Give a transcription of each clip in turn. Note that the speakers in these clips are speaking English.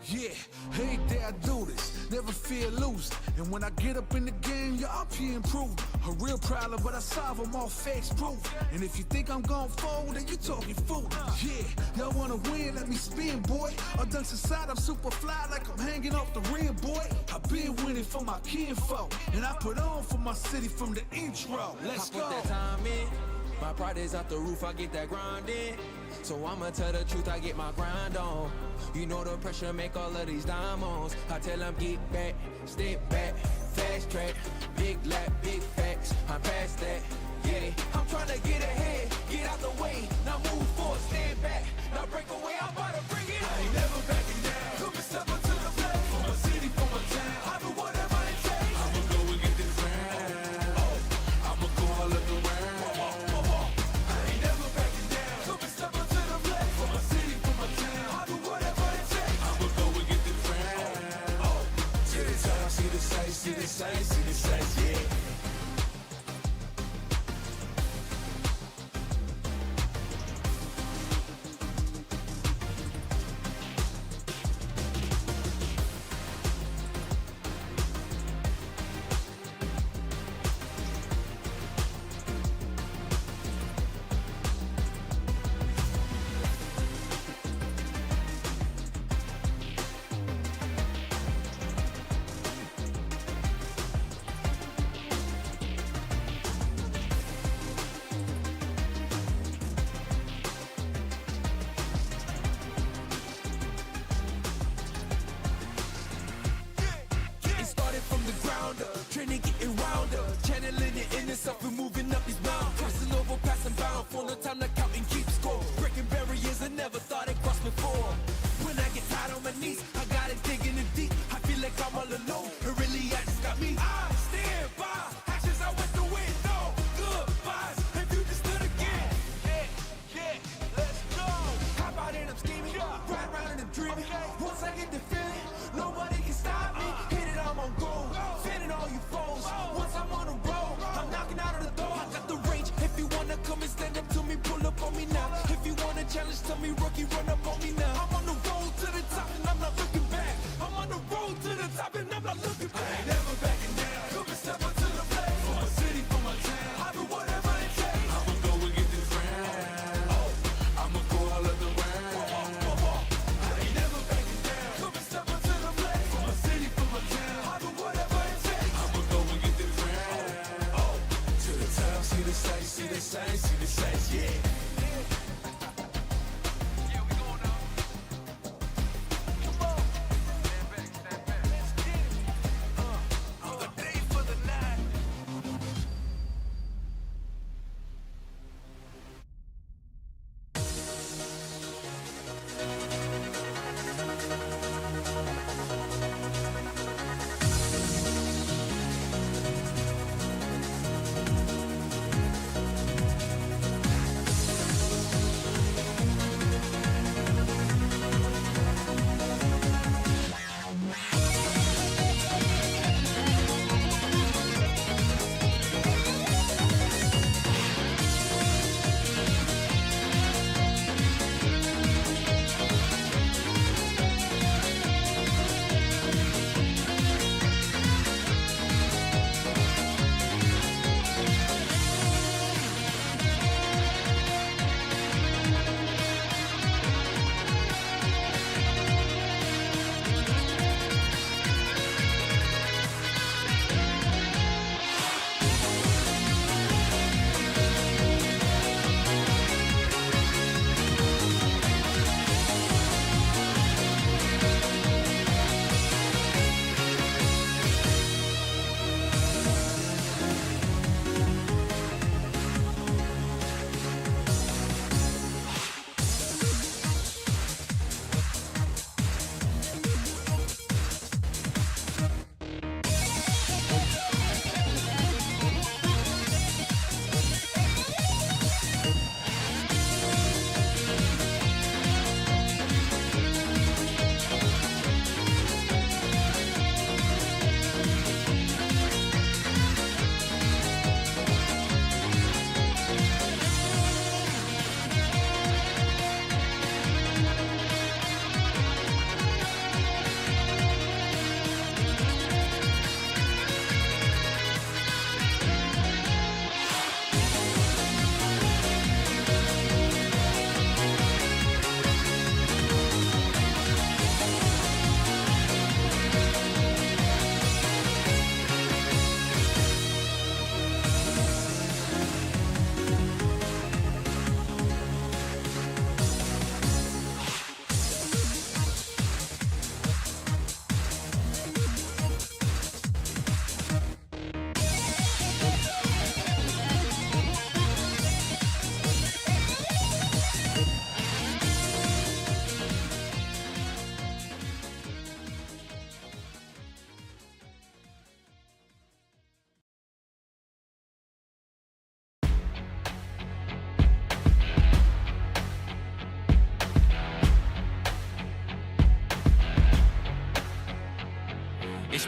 Yeah, every day I do this, never feel loose. And when I get up in the game, y'all be improved. A real problem, but I solve them all facts proof. And if you think I'm gon' fold, then you talking fool. Yeah, y'all wanna win, let me spin, boy. All dunks aside, I'm super fly like I'm hanging off the rim, boy. I been winning for my kinfolk, and I put on for my city from the intro. Let's go. I put that time in, my pride is out the roof, I get that grind in. So I'ma tell the truth, I get my grind on. You know the pressure make all of these diamonds. I tell them get back, step back, fast track, big lap, big facts. I'm past that, yeah. I'm trying to get ahead, get out the way. Now move forward, stand back, now break away. I'm about to bring it. I ain't never backing down. Took me step up to the plate. For my city, for my town. I do whatever it takes. I'ma go and get this crown. I'ma go all of the round. I ain't never backing down. Took me step up to the plate. For my city, for my town. I do whatever it takes. I'ma go and get the crown. See the time, see the sights, see the sights, see the sights, yeah.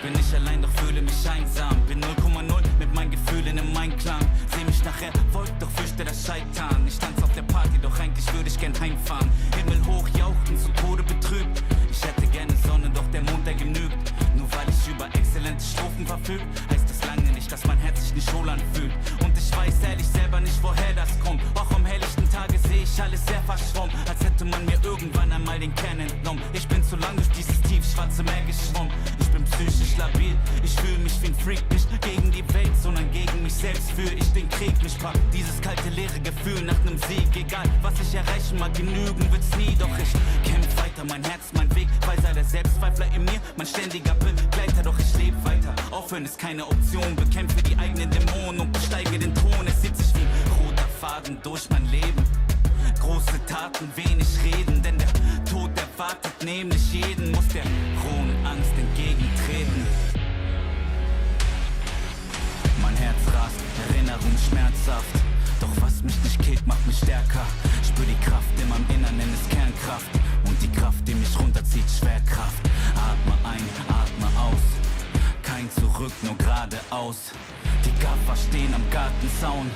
Ich bin nicht allein, doch fühle mich einsam. Bin 0,0 mit meinen Gefühlen im Einklang. Seh mich nachher, wollt doch fürchte das Scheitern. Ich tanz auf der Party, doch eigentlich würde ich gern heimfahren. Himmel hoch, jauchten, zu Tode betrübt. Ich hätte gerne Sonne, doch der Mond, der genügt. Nur weil ich über exzellente Strophen verfüg, heißt das lange nicht, dass mein Herz sich nicht hohl anfühlt. Und ich weiß ehrlich selber nicht, woher das kommt. Auch am helllichten Tage sehe ich alles sehr verschwommen, als hätte man mir irgendwann einmal den Kern entnommen. Ich bin zu lang durch dieses tiefschwarze Meer geschwommen. Ich bin psychisch labil, ich fühle mich wie ein Freak. Nicht gegen die Welt, sondern gegen mich selbst führe ich den Krieg. Mich packt dieses kalte, leere Gefühl nach nem Sieg. Egal, was ich erreichen mag, genügen wird's nie. Doch ich kämpf weiter, mein Herz, mein Weg. Weiser der Selbstzweifler in mir, mein ständiger Begleiter. Doch ich lebe weiter, aufhören ist keine Option. Bekämpfe die eigenen Dämonen und besteige den Thron. Es zieht sich wie ein roter Faden durch mein Leben. Große Taten, wenig reden, denn der Tod erwartet nämlich jeden. Muss der rohen Angst entgegentreten. Mein Herz rast, Erinnerung schmerzhaft. Doch was mich nicht killt, macht mich stärker. Spür die Kraft in meinem Innern, nenn es Kernkraft. Und die Kraft, die mich runterzieht, Schwerkraft. Atme ein, atme aus. Kein Zurück, nur geradeaus. Die Gaffer stehen am Gartenzaun.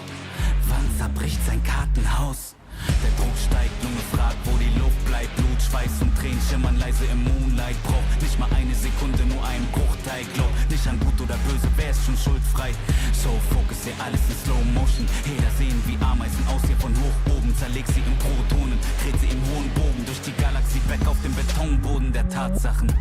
Wann zerbricht sein Kartenhaus? Der Druck steigt, Lunge fragt, wo die Luft bleibt. Blut, Schweiß und Tränen schimmern leise im Moonlight. Braucht nicht mal eine Sekunde, nur einen Bruchteil. Glaub nicht an gut oder böse, wer ist schon schuldfrei? So fokussier alles in Slow Motion. Heder sehen wie Ameisen aus hier von hoch oben. Zerleg sie in Protonen, dreht sie im hohen Bogen durch die Galaxie weg auf dem Betonboden der Tatsachen.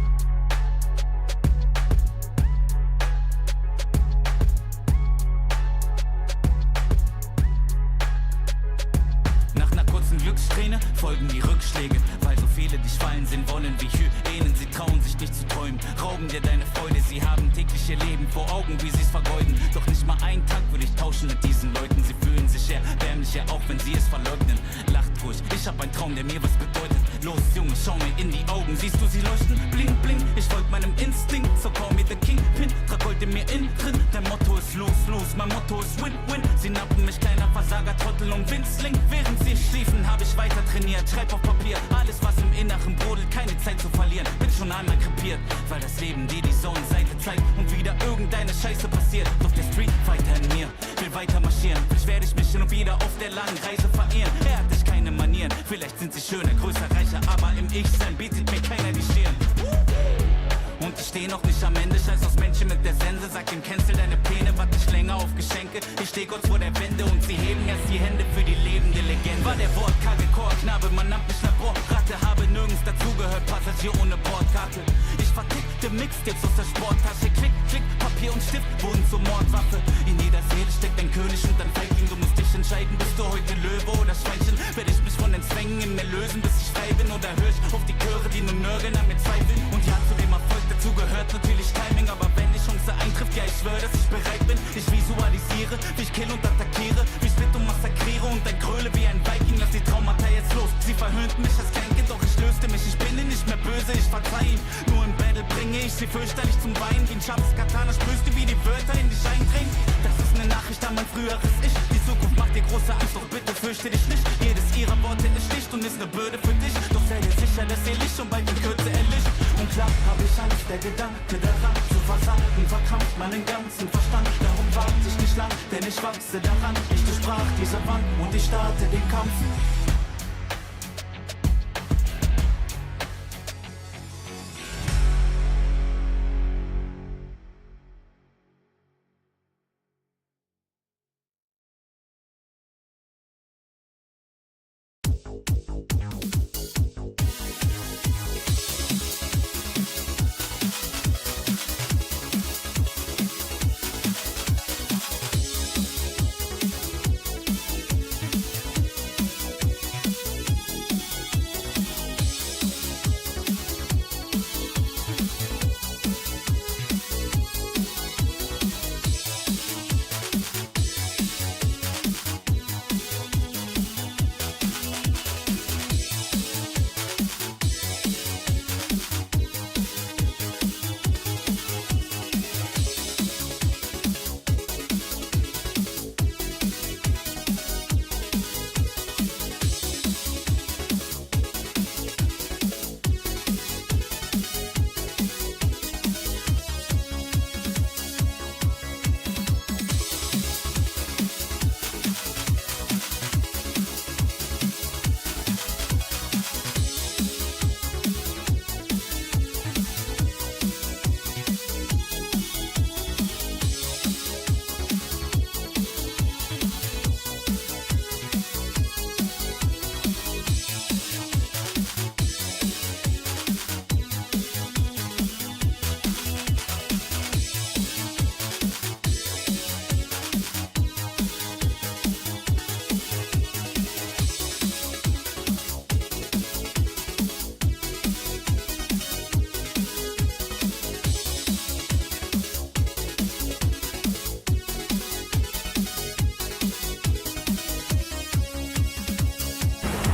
Glücksträne folgen die Rückschläge, weil so viele dich fallen sehen wollen wie Hyänen. Sie trauen sich nicht zu träumen, rauben dir deine Freude. Sie haben täglich ihr Leben vor Augen, wie sie's vergeuden. Doch nicht mal einen Tag will ich tauschen mit diesen Leuten. Sie fühlen sich erbärmlicher, auch wenn sie es verleugnen. Lacht ruhig, ich hab einen Traum, der mir was bedeutet. Los Junge, schau mir in die Augen, siehst du sie leuchten? Bling bling, ich folg meinem Instinkt, so call me the Kingpin. Trag Gold in mir innen drin, der Motto ist lose, lose, mein Motto ist win, win. Sie nappen mich, kleiner Versager, Trottel und Winzling. Während sie schliefen, hab ich weiter trainiert, schreib auf Papier, alles was im Inneren brodelt, keine Zeit zu verlieren. Bin schon einmal krepiert, weil das Leben dir die Sonnenseite zeigt und wieder irgendeine Scheiße passiert. Doch der Street Fighter in mir will weiter marschieren. Vielleicht werde ich mich hin und wieder auf der langen Reise verehren. Er hat dich keine Manieren, vielleicht sind sie schöner, größer, reicher, aber im Ich-Sein bietet mir keiner die Stirn. Und ich steh noch nicht am Ende, scheiß aus Menschen mit der Sense. Sag dem cancel deine Pläne, warte nicht länger auf Geschenke. Ich steh kurz vor der Wende und sie heben erst die Hände für die lebende Legende. War der wortkarge Chorknabe, man nannte mich Laborratte. Habe nirgends dazugehört, Passagier ohne Bordkarte. Ich vertickte Mixtapes aus der Sporttasche. Klick, klick, Papier und Stift wurden zur Mordwaffe. In jeder Seele steckt ein König und ein Feigling. Du musst dich entscheiden, bist du heute Löwe oder Schweinchen. Werd ich mich von den Zwängen in mir lösen, bis ich frei bin? Oder hör ich auf die Chöre, die nur nörgeln, an mir zweifeln? Und ja, zu dem Erfolg dazu gehört natürlich Timing, aber wenn die Chance eintrifft, ja ich schwör, dass ich bereit bin. Ich visualisiere, wie ich kill und attackiere, wie ich split und massakriere und ein Gröle wie ein Viking. Lass die Traumata jetzt los, sie verhöhnten mich als Kleinkind, doch ich löste mich. Ich bin nicht mehr böse, ich verzeih ihm. Nur im Battle bringe ich sie fürchterlich zum Weinen. Wie ein scharfes Katana sprühst du wie die Wörter in dich eindringen. Das ist eine Nachricht an mein früheres Ich. Die Zukunft macht dir große Angst, doch bitte fürchte dich nicht. Jedes ihrer Worte ist Licht und ist eine Bürde für dich. Doch sei dir sicher, dass ihr Licht schon bald in Kürze erlischt. Und klar hab ich Angst, der Gedanke daran zu versagen, verkrampft meinen ganzen Verstand. Darum warte ich nicht lang, denn ich wachse daran. Ich durchbrach diese Wand und ich starte den Kampf.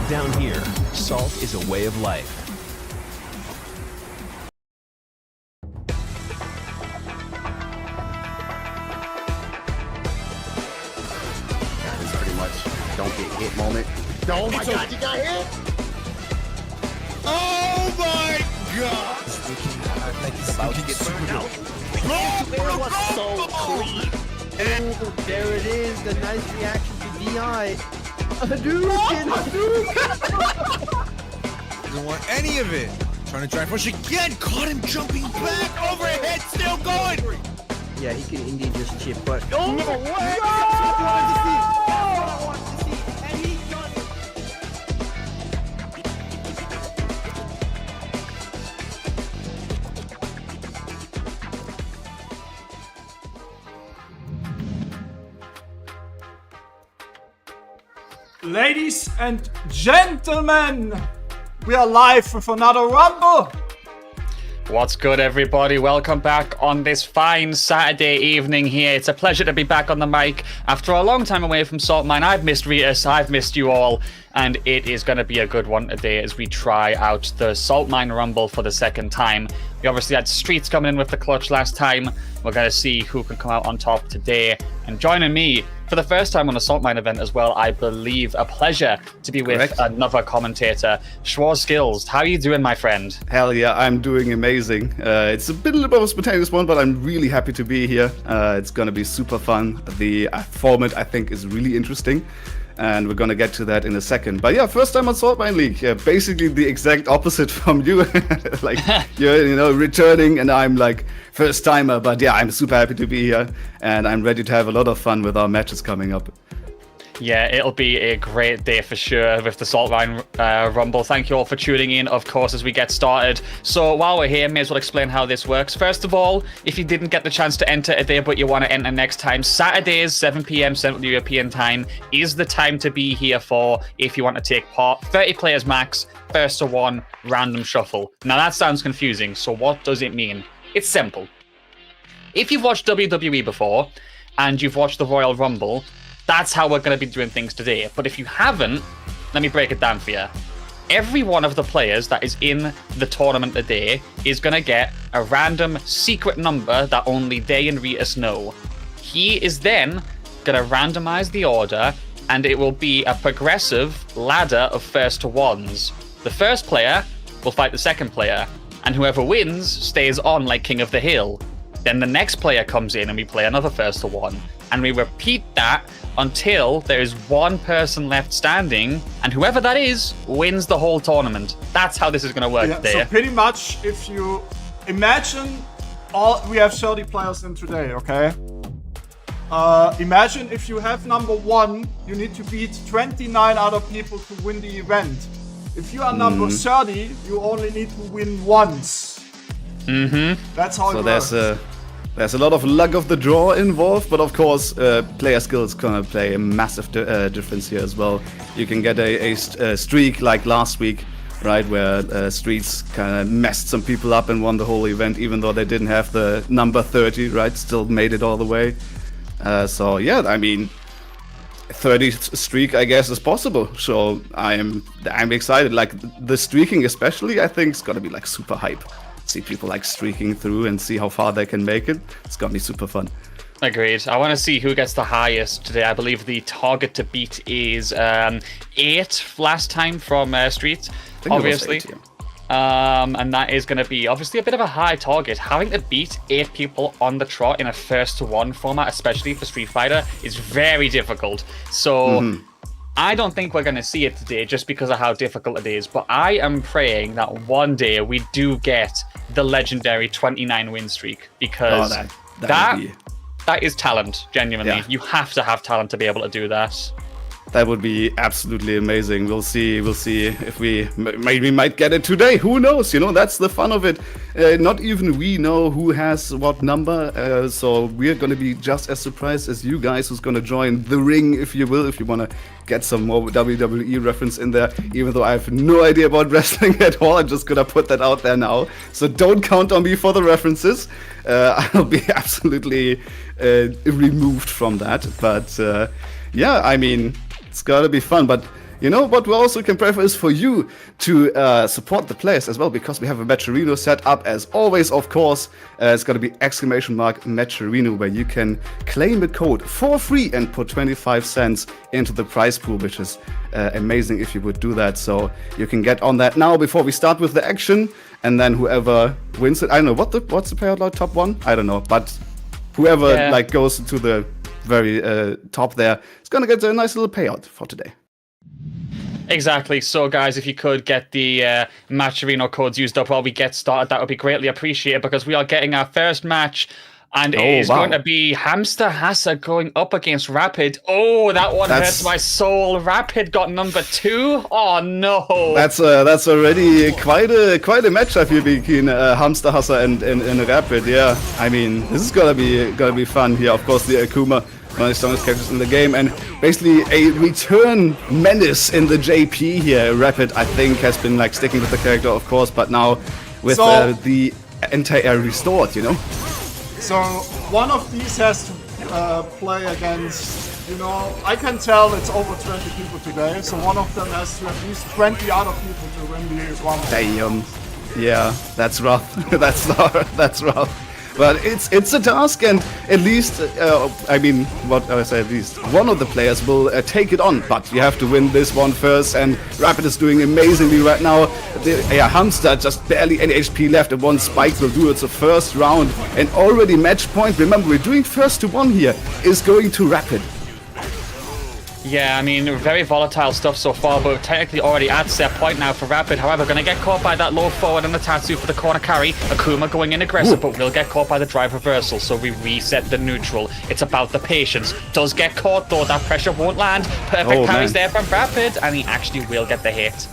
Down here, salt is a way of life. That is pretty much don't get hit moment. Oh my god, you got hit! Oh my god! Like he's about to get burned out. It was so clean. And there it is, the nice reaction to DI. Hadouken! Doesn't want any of it. Trying to try and push again. Caught him jumping back. Overhead, still going. Yeah, he can indeed just chip, but oh no way! Ladies and gentlemen, we are live with another Rumble. What's good, everybody? Welcome back on this fine Saturday evening here. It's a pleasure to be back on the mic after a long time away from Saltmine. I've missed Ritus, I've missed you all, and it is going to be a good one today as we try out the Saltmine Rumble for the second time. We obviously had Streets coming in with the clutch last time. We're going to see who can come out on top today. And joining me for the first time on a Saltmine event as well, I believe. A pleasure to be with another commentator, Schwarz Skills. How are you doing, my friend? Hell yeah, I'm doing amazing. It's a bit of a spontaneous one, but I'm really happy to be here. It's gonna be super fun. The format, I think, is really interesting, and we're gonna get to that in a second. But yeah, first time on Saltmine League. Basically the exact opposite from you. Like you're returning, and I'm like first timer. But yeah, I'm super happy to be here, and I'm ready to have a lot of fun with our matches coming up. Yeah, it'll be a great day for sure with the Saltmine Rumble. Thank you all for tuning in, of course, as we get started. So while we're here, may as well explain how this works. First of all, if you didn't get the chance to enter today, but you want to enter next time, Saturdays, 7 p.m. Central European time is the time to be here for if you want to take part. 30 players max, first to one, random shuffle. Now that sounds confusing, so what does it mean? It's simple. If you've watched WWE before, and you've watched the Royal Rumble, that's how we're going to be doing things today. But if you haven't, let me break it down for you. Every one of the players that is in the tournament today is going to get a random secret number that only they and Ritus know. He is then going to randomize the order, and it will be a progressive ladder of first to ones. The first player will fight the second player, and whoever wins stays on like King of the Hill. Then the next player comes in and we play another first to one. And we repeat that until there is one person left standing, and whoever that is wins the whole tournament. That's how this is going to work today. So pretty much, if you imagine we have 30 players in today, okay? Imagine if you have number 1, you need to beat 29 other people to win the event. If you are number 30, you only need to win once. That's how it works. There's a lot of luck of the draw involved, but of course, player skills gonna play a massive difference here as well. You can get a streak like last week, right, where Streets kind of messed some people up and won the whole event, even though they didn't have the number 30, right? Still made it all the way. So yeah, I mean, 30 streak, I guess, is possible. So I'm excited. Like the streaking, especially, I think is gonna be like super hype. See people like streaking through and see how far they can make it. It's gonna be super fun. Agreed. I want to see who gets the highest today. I believe the target to beat is 8 last time from Street, obviously. 8, yeah. And that is going to be obviously a bit of a high target. Having to beat 8 people on the trot in a first to one format, especially for Street Fighter, is very difficult. So I don't think we're going to see it today just because of how difficult it is, but I am praying that one day we do get the legendary 29 win streak, because that is talent, genuinely. Yeah. You have to have talent to be able to do that. That would be absolutely amazing. We'll see if we maybe might get it today. Who knows? You know, that's the fun of it. Not even we know who has what number. So we're going to be just as surprised as you guys who's going to join the ring, if you will, if you want to get some more WWE reference in there. Even though I have no idea about wrestling at all, I'm just going to put that out there now. So don't count on me for the references. I'll be absolutely removed from that. But yeah, I mean, it's gotta be fun. But you know what we also can pray for is for you to support the players as well, because we have a Matcherino set up as always, of course. It's going to be !Matcherino, where you can claim a code for free and put 25 cents into the prize pool, which is amazing if you would do that. So you can get on that now before we start with the action, and then whoever wins it, I don't know what's the payout like, top 1? I don't know, but whoever like goes to the very top there is gonna get a nice little payout for today. Exactly. So, guys, if you could get the Matcherino codes used up while we get started, that would be greatly appreciated, because we are getting our first match, and it is going to be Hamster going up against Rapid. Oh, that one hurts my soul. Rapid got number 2. Oh no. That's already quite a matchup here between Hamster and Rapid. Yeah, I mean, this is gonna be fun here. Of course, the Akuma, one of the strongest characters in the game, and basically a return menace in the JP here. Rapid, I think, has been like sticking with the character, of course, but now with the anti-air restored, you know. So one of these has to play against, you know, I can tell it's over 20 people today, so one of them has to at least 20 other people to win the one. Damn. Yeah, that's rough. that's rough. But it's a task, and at least, I mean, what I say, at least one of the players will take it on. But you have to win this one first, and Rapid is doing amazingly right now. Hamster just barely any HP left, and one spike will do it. So first round, and already match point. Remember, we're doing first to 1 here, is going to Rapid. Yeah, I mean, very volatile stuff so far, but technically already at set point now for Rapid. However, going to get caught by that low forward and the Tatsu for the corner carry. Akuma going in aggressive, but will get caught by the drive reversal, so we reset the neutral. It's about the patience. Does get caught, though. That pressure won't land. Perfect parries there from Rapid, and he actually will get the hit.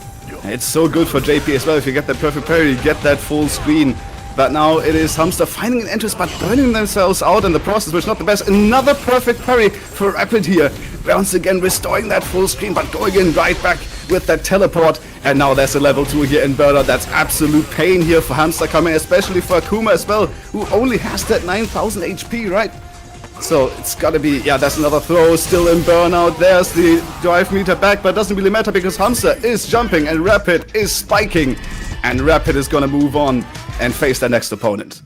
It's so good for JP as well. If you get that perfect parry, you get that full screen. But now it is Hamster finding an entrance, but burning themselves out in the process, which is not the best. Another perfect parry for Rapid here. Once again restoring that full screen, but going in right back with that teleport. And now there's a level 2 here in Burnout. That's absolute pain here for Hamster coming, especially for Akuma as well, who only has that 9,000 HP, right? So it's gotta be, yeah, there's another throw still in Burnout. There's the drive meter back, but it doesn't really matter because Hamster is jumping and Rapid is spiking. And Rapid is gonna move on and face their next opponent.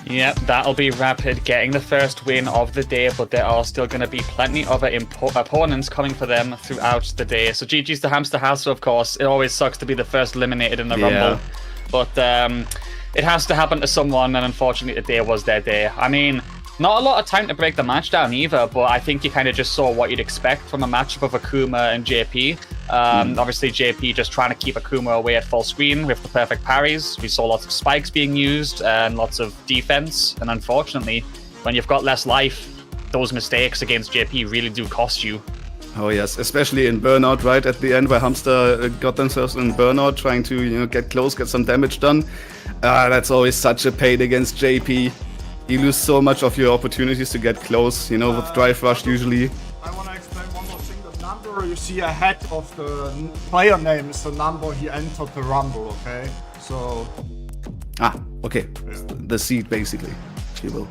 Yep, that'll be Rapid getting the first win of the day, but there are still going to be plenty other opponents coming for them throughout the day. So GG's to Hamster House, of course. It always sucks to be the first eliminated in the Rumble, but it has to happen to someone, and unfortunately today was their day. I mean, not a lot of time to break the match down either, but I think you kind of just saw what you'd expect from a matchup of Akuma and JP. Obviously JP just trying to keep Akuma away at full screen with the perfect parries. We saw lots of spikes being used and lots of defense, and unfortunately when you've got less life, those mistakes against JP really do cost you. Oh yes, especially in Burnout right at the end, where Hamster got themselves in Burnout trying to, you know, get close, get some damage done. That's always such a pain against JP. You lose so much of your opportunities to get close, you know, with Drive Rush usually. I want to explain one more thing. The number you see ahead of the player name is the number he entered the Rumble, okay? So... okay. Yeah. The seed, basically, if you will.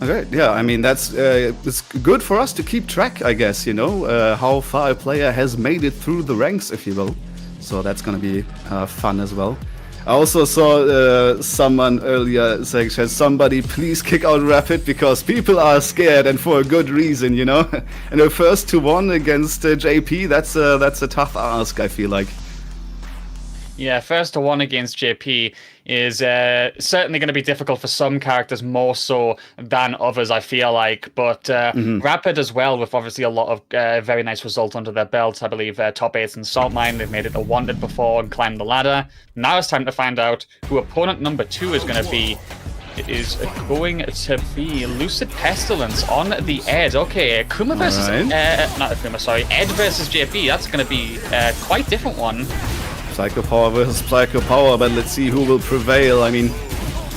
Okay, yeah, I mean, that's it's good for us to keep track, I guess, you know, how far a player has made it through the ranks, if you will. So that's gonna be fun as well. I also saw someone earlier saying, somebody please kick out Rapid because people are scared, and for a good reason, you know. And the first to 1 against JP, that's a tough ask, I feel like. Yeah, first to 1 against JP is certainly going to be difficult for some characters more so than others, I feel like. But Rapid as well, with obviously a lot of very nice results under their belts. I believe top 8s in Saltmine. They've made it a wanted before and climbed the ladder. Now it's time to find out who opponent number 2 is going to be. It is going to be Lucid Pestilence on the Ed. Okay, Akuma versus... not Akuma, sorry. Ed versus JP. That's going to be quite different one. Psycho Power versus Psycho Power, but let's see who will prevail. I mean,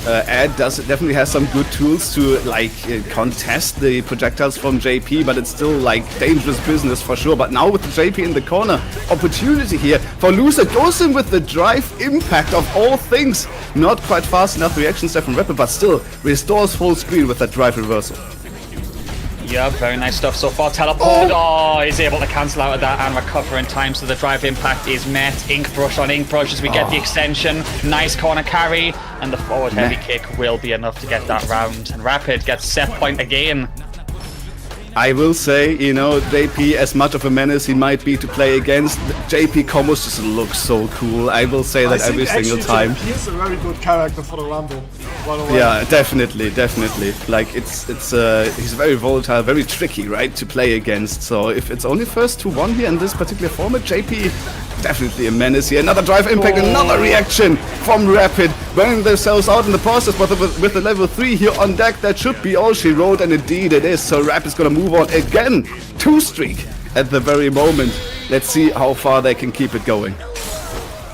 Ed definitely has some good tools to like contest the projectiles from JP, but it's still like dangerous business for sure. But now with the JP in the corner, opportunity here for Lucid. Goes in with the drive impact of all things. Not quite fast enough reaction step from Rapid, but still restores full screen with that drive reversal. Yeah, very nice stuff so far. Teleport, is able to cancel out of that and recover in time, so the drive impact is met. Ink brush on ink brush as we get the extension. Nice corner carry, and the forward heavy kick will be enough to get that round. And Rapid gets set point again. I will say, you know, JP, as much of a menace he might be to play against, JP combos just look so cool. I will say that every single time. He's a very good character for the Rumble, by the way. Yeah, definitely. Like, he's very volatile, very tricky, right, to play against. So if it's only first to one here in this particular format, JP definitely a menace here. Another drive impact, another reaction from Rapid, burning themselves out in the process, but with the level 3 here on deck, that should be all she wrote, and indeed it is. So Rapid's gonna move on again. 2-streak at the very moment. Let's see how far they can keep it going.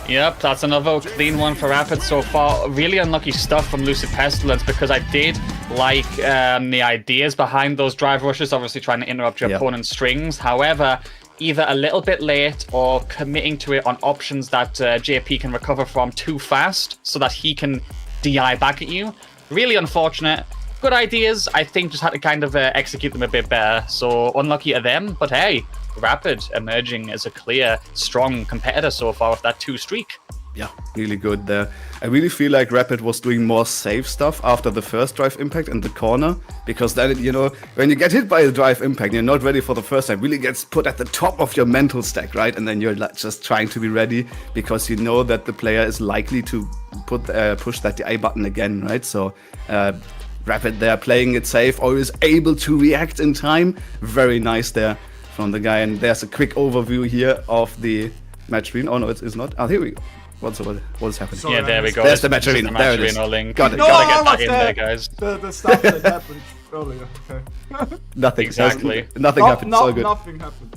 Yep, that's another clean one for Rapid so far. Really unlucky stuff from Lucid Pestilence, because I did like the ideas behind those drive rushes, obviously trying to interrupt your opponent's strings. However, either a little bit late or committing to it on options that JP can recover from too fast so that he can DI back at you. Really unfortunate. Good ideas, I think just had to kind of execute them a bit better. So unlucky to them, but hey, Rapid emerging as a clear, strong competitor so far with that 2-streak. Yeah, really good there. I really feel like Rapid was doing more safe stuff after the first drive impact in the corner, because then, you know, when you get hit by a drive impact, you're not ready for the first time, really gets put at the top of your mental stack, right? And then you're just trying to be ready because you know that the player is likely to push that DI button again, right? So Rapid there playing it safe, always able to react in time. Very nice there from the guy. And there's a quick overview here of the match screen. Oh no, it's not. Oh, here we go. What's happening? Yeah, there we go. There's the match arena. There it is. Link. Got it. No, Gotta get that in there, guys. The stuff that happened earlier. Okay. Nothing. Exactly. Nothing happened. It's all good. Nothing happened.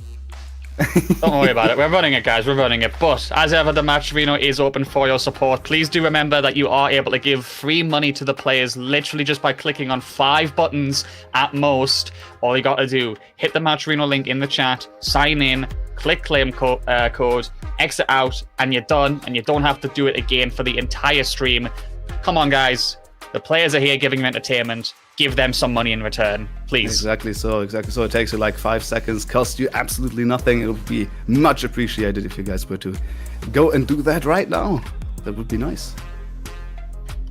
Don't worry about it. We're running it, guys. We're running it. But as ever, the match arena is open for your support. Please do remember that you are able to give free money to the players literally just by clicking on 5 buttons at most. All you got to do, hit the match arena link in the chat, sign in, click claim code, exit out, and you're done. And you don't have to do it again for the entire stream. Come on, guys. The players are here giving you entertainment. Give them some money in return, please. Exactly so. It takes you like 5 seconds, costs you absolutely nothing. It would be much appreciated if you guys were to go and do that right now. That would be nice.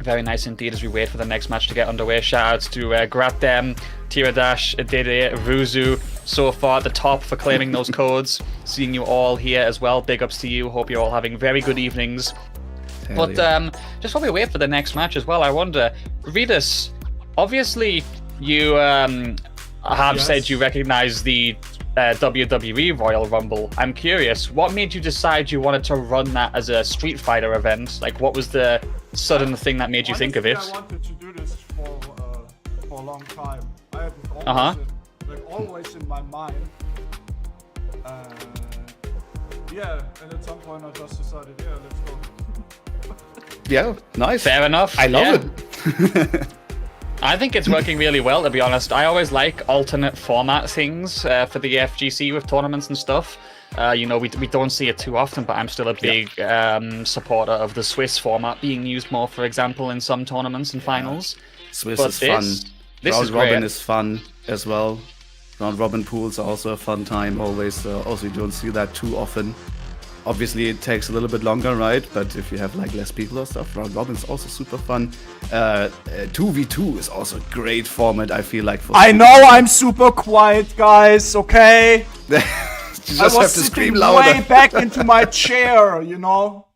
Very nice indeed as we wait for the next match to get underway. Shoutouts to Gratamu, Tiradash, Dede, Ruzu, so far at the top for claiming those codes. Seeing you all here as well. Big ups to you. Hope you're all having very good evenings. But just while we wait for the next match as well, I wonder, Redus, obviously you have said you recognize the WWE Royal Rumble. I'm curious, what made you decide you wanted to run that as a Street Fighter event? Like, what was the sudden thing that made you think of it? I wanted to do this for a long time. I had it always in my mind. Yeah, and at some point I just decided, yeah, let's go. Yeah, nice. Fair enough. I love it. I think it's working really well, to be honest. I always like alternate format things for the FGC with tournaments and stuff. You know, we don't see it too often, but I'm still a big supporter of the Swiss format being used more, for example, in some tournaments and finals. Swiss is fun. This Round is Robin great. is fun as well. Round Robin pools are also a fun time always. Also, you don't see that too often. Obviously, it takes a little bit longer, right? But if you have like less people or stuff, Round Robin is also super fun. 2v2 is also a great format, I feel like. I know I'm super quiet, guys, okay? You just have to scream louder. Way back into my chair, you know?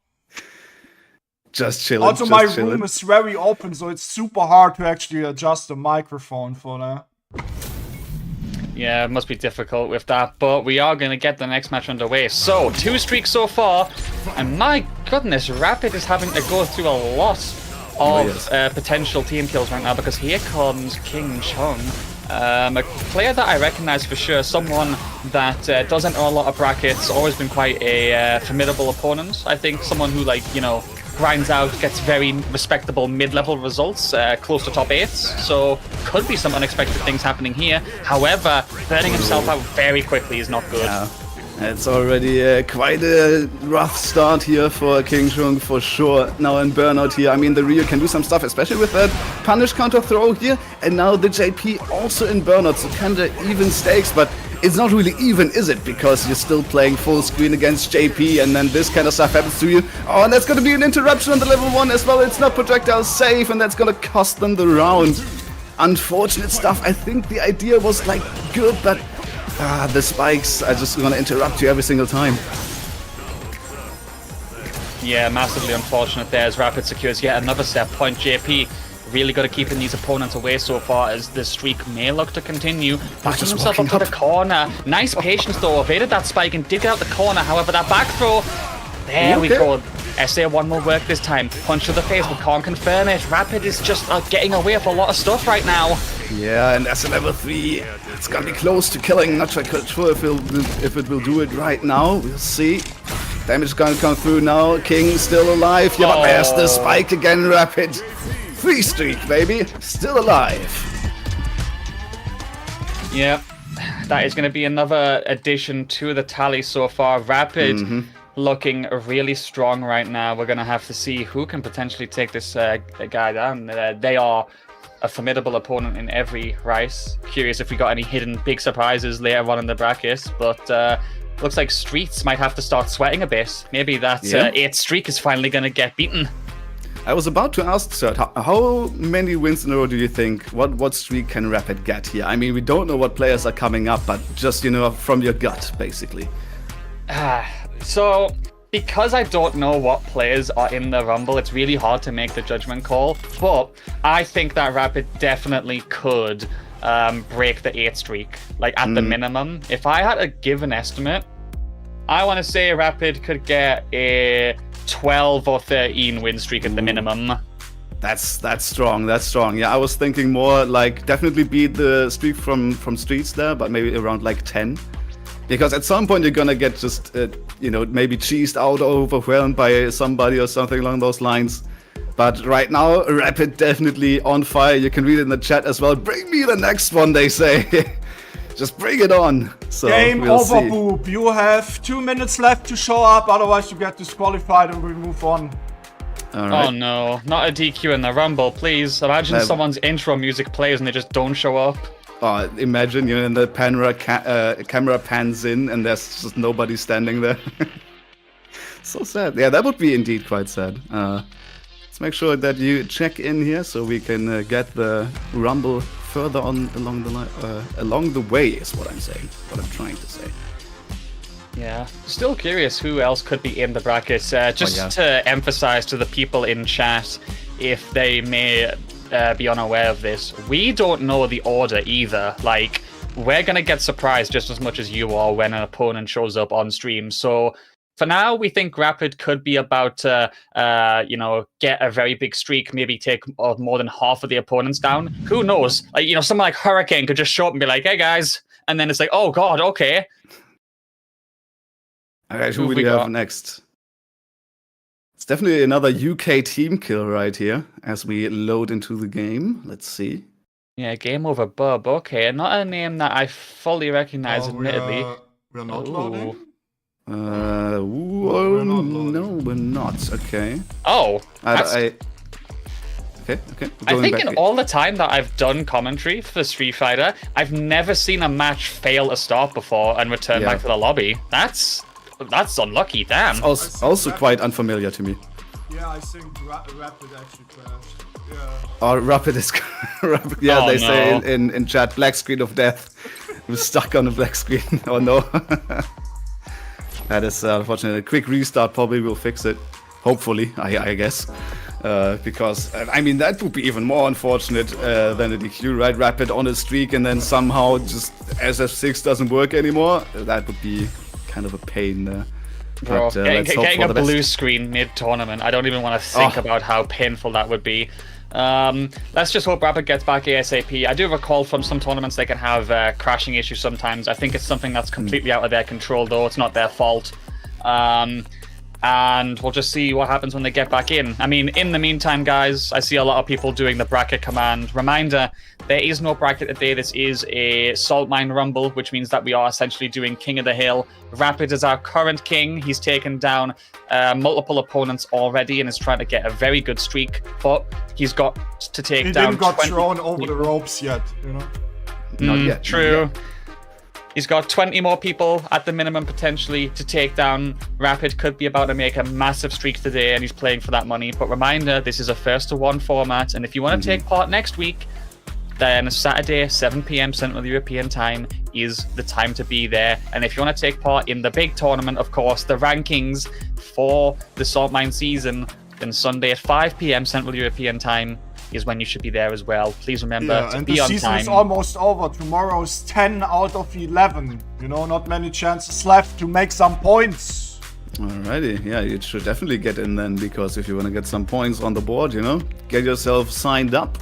Just chilling. Also, my room is very open, so it's super hard to actually adjust the microphone for that. Yeah, it must be difficult with that, but we are going to get the next match underway. So, 2 streaks so far, and my goodness, Rapid is having to go through a lot of potential team kills right now, because here comes King Chung, a player that I recognize for sure, someone that does enter a lot of brackets, always been quite a formidable opponent. I think someone who, like, you know, grinds out, gets very respectable mid-level results, close to top 8s, so could be some unexpected things happening here. However, burning himself out very quickly is not good. It's already quite a rough start here for King Chung for sure. Now in burnout here, I mean the Ryu can do some stuff, especially with that punish counter throw here. And now the JP also in burnout, so kinda even stakes, but it's not really even, is it? Because you're still playing full screen against JP and then this kind of stuff happens to you. Oh, and that's gonna be an interruption on the level 1 as well. It's not projectile safe and that's gonna cost them the round. Unfortunate stuff. I think the idea was like good, but the spikes are just gonna interrupt you every single time. Yeah, massively unfortunate there as Rapid secures yet another set point. JP really got to keep these opponents away so far as the streak may look to continue. Backing himself up to the corner. Nice patience though, evaded that spike and did get out the corner. However, that back throw, there we go. SA1 will work this time. Punch to the face, but can't confirm it. Rapid is just getting away with a lot of stuff right now. Yeah, and that's a level 3. It's gonna be close to killing. Not sure if it will do it right now. We'll see. Damage is gonna come through now. King still alive. Yeah, but there's the spike again, Rapid. 3 streak, baby. Still alive. Yep. That is going to be another addition to the tally so far. Rapid looking really strong right now. We're going to have to see who can potentially take this guy down. They are a formidable opponent in every race. Curious if we got any hidden big surprises later on in the brackets, but looks like Streets might have to start sweating a bit. Maybe that 8th streak is finally going to get beaten. I was about to ask, Sir, how many wins in a row do you think? What streak can Rapid get here? I mean, we don't know what players are coming up, but just, from your gut, basically. So, because I don't know what players are in the Rumble, it's really hard to make the judgment call. But I think that Rapid definitely could break the 8th streak, like at the minimum. If I had to give an estimate, I want to say Rapid could get a 12 or 13 win streak at the minimum. That's strong. That's strong. Yeah, I was thinking more like definitely beat the streak from Streets there, but maybe around like 10. Because at some point you're gonna get just maybe cheesed out or overwhelmed by somebody or something along those lines. But right now, Rapid definitely on fire. You can read it in the chat as well. Bring me the next one, they say. Just bring it on. So Game over, Boop. You have 2 minutes left to show up, otherwise you get disqualified and we move on. Right. Oh no, not a DQ in the Rumble, please. Imagine someone's intro music plays and they just don't show up. Oh, imagine and the camera pans in and there's just nobody standing there. So sad. Yeah, that would be indeed quite sad. Let's make sure that you check in here so we can get the Rumble further on along the way is what I'm saying, what I'm trying to say. Yeah, still curious who else could be in the brackets. To emphasize to the people in chat, if they may be unaware of this, we don't know the order either. Like, we're gonna get surprised just as much as you are when an opponent shows up on stream. So for now, we think Rapid could be about to, get a very big streak, maybe take more than half of the opponents down. Who knows? Like, someone like Hurricane could just show up and be like, "Hey guys," and then it's like, "Oh God, okay." All right, who will we have next? It's definitely another UK team kill right here as we load into the game. Let's see. Yeah, game over, Bub. Okay, not a name that I fully recognize, admittedly. We're not loading. No, we're not. Okay. Oh. Okay. I think in all the time that I've done commentary for Street Fighter, I've never seen a match fail a start before and return back to the lobby. That's unlucky, damn. It's also quite unfamiliar to me. Yeah, I think Rapid actually crashed. Yeah. Oh, Rapid is... Yeah, they say in chat, black screen of death. We're stuck on the black screen. Oh no. That is unfortunate. A quick restart probably will fix it. Hopefully, I guess. Because, that would be even more unfortunate than a DQ, right? Rapid on a streak and then somehow just SF6 doesn't work anymore. That would be kind of a pain there. Bro, getting a blue screen mid-tournament, I don't even want to think about how painful that would be. Let's just hope Rapid gets back ASAP. I do recall from some tournaments they can have crashing issues sometimes. I think it's something that's completely out of their control, though. It's not their fault. and we'll just see what happens when they get back in. I mean, in the meantime, guys, I see a lot of people doing the bracket command. Reminder, there is no bracket today. This is a Saltmine Rumble, which means that we are essentially doing King of the Hill. Rapid is our current king. He's taken down multiple opponents already and is trying to get a very good streak, but he's got to take down... He didn't got thrown over the ropes yet, you know? Not yet. True. Not yet. He's got 20 more people at the minimum potentially to take down. Rapid could be about to make a massive streak today, and he's playing for that money. But reminder, this is a 1-to-1 format, and if you want to take part next week, then Saturday, 7 p.m. Central European time is the time to be there. And if you want to take part in the big tournament, of course, the rankings for the Saltmine season, then Sunday at 5 p.m. Central European time is when you should be there as well. Please remember to be on time. And the season is almost over. Tomorrow's 10 out of 11. You know, not many chances left to make some points. Alrighty, yeah, you should definitely get in then, because if you want to get some points on the board, you know, get yourself signed up.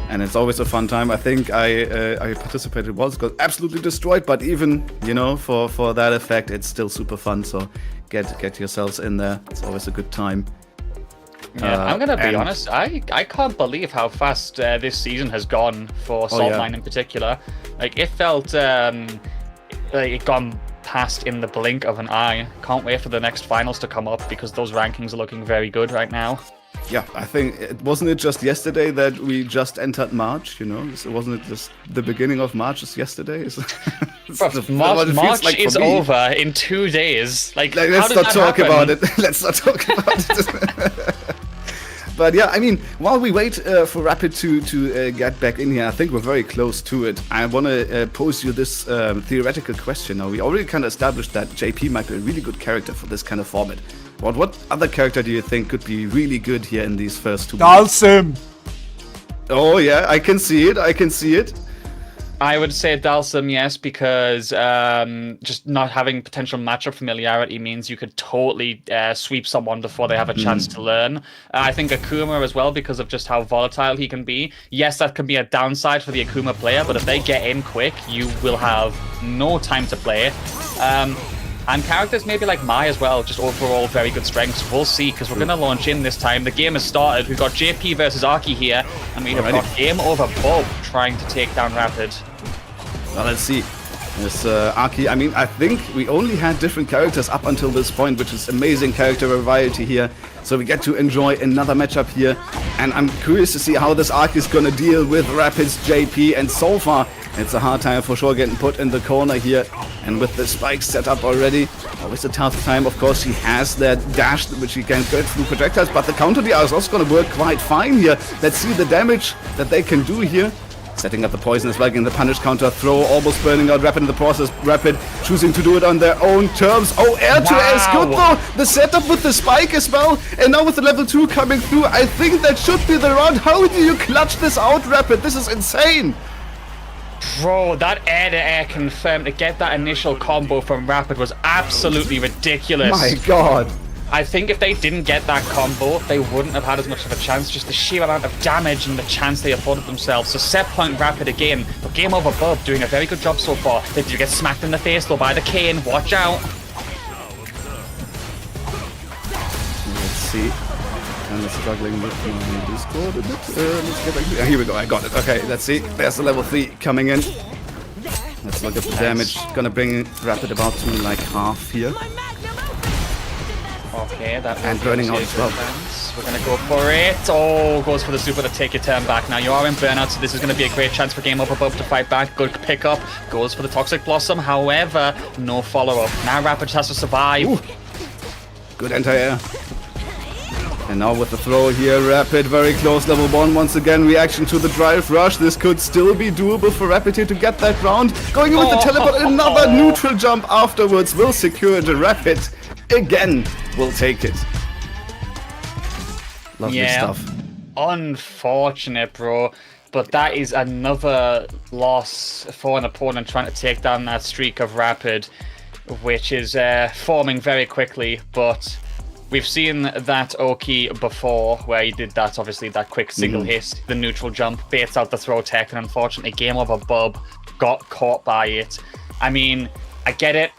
And it's always a fun time. I think I participated once, got absolutely destroyed, but even, you know, for that effect, it's still super fun. So get yourselves in there. It's always a good time. Yeah, I'm gonna be honest. I can't believe how fast this season has gone for Saltmine in particular. Like, it felt like it gone past in the blink of an eye. Can't wait for the next finals to come up, because those rankings are looking very good right now. Yeah, I think wasn't it just yesterday that we just entered March? You know, so wasn't it just the beginning of March? Is yesterday? March is over in 2 days. Like let's not talk about it. Let's not talk about it. But yeah, I mean, while we wait for Rapid to get back in here, I think we're very close to it. I want to pose you this theoretical question. Now, we already kind of established that JP might be a really good character for this kind of format. But what other character do you think could be really good here in these first 2 weeks? Dalsim! Oh yeah, I can see it. I can see it. I would say Dalsim, yes, because just not having potential matchup familiarity means you could totally sweep someone before they have a chance to learn. I think Akuma as well, because of just how volatile he can be. Yes, that can be a downside for the Akuma player, but if they get in quick, you will have no time to play. And characters maybe like Mai as well, just overall very good strengths. We'll see, because we're going to launch in this time. The game has started. We've got JP versus Aki here, and we have got Game Over Bob trying to take down Rapid. Well, let's see. This Aki, I mean, I think we only had different characters up until this point, which is amazing character variety here. So we get to enjoy another matchup here. And I'm curious to see how this Aki is going to deal with Rapid's JP. And so far, it's a hard time for sure getting put in the corner here. And with the spikes set up already, always a tough time. Of course, he has that dash, which he can get through projectiles. But the counter DR is also going to work quite fine here. Let's see the damage that they can do here. Setting up the poison as well, getting the punish counter throw, almost burning out Rapid in the process. Rapid choosing to do it on their own terms. Oh, air to air is good though. The setup with the spike as well. And now with the level 2 coming through, I think that should be the round. How do you clutch this out, Rapid? This is insane. Bro, that air-to-air confirmed to get that initial combo from Rapid was absolutely ridiculous. My god. I think if they didn't get that combo, they wouldn't have had as much of a chance. Just the sheer amount of damage and the chance they afforded themselves. So set point Rapid again, but Game Over Bob doing a very good job so far. They do get smacked in the face though by the cane. Watch out. Let's see. Kind of struggling with my Discord a bit. Let's get back here. Here we go. I got it. Okay, let's see. There's the level 3 coming in. Let's look at the damage. Gonna bring Rapid about to like half here. Okay, that and burning out as well. We're gonna go for it. Oh, goes for the super to take your turn back. Now you are in burnout, so this is gonna be a great chance for Game Over Bob to fight back. Good pickup. Goes for the Toxic Blossom. However, no follow-up. Now Rapid has to survive. Ooh. Good anti-air. And now with the throw here, Rapid very close, level 1 once again, reaction to the drive rush. This could still be doable for Rapid here to get that round. Going in with the teleport, another neutral jump afterwards will secure the Rapid. Again, will take it. Lovely stuff. Unfortunate, bro. But that is another loss for an opponent trying to take down that streak of Rapid, which is forming very quickly. But we've seen that Oki before, where he did that, obviously, that quick single hit, the neutral jump, baits out the throw tech, and unfortunately, Game Over Bob got caught by it. I mean, I get it.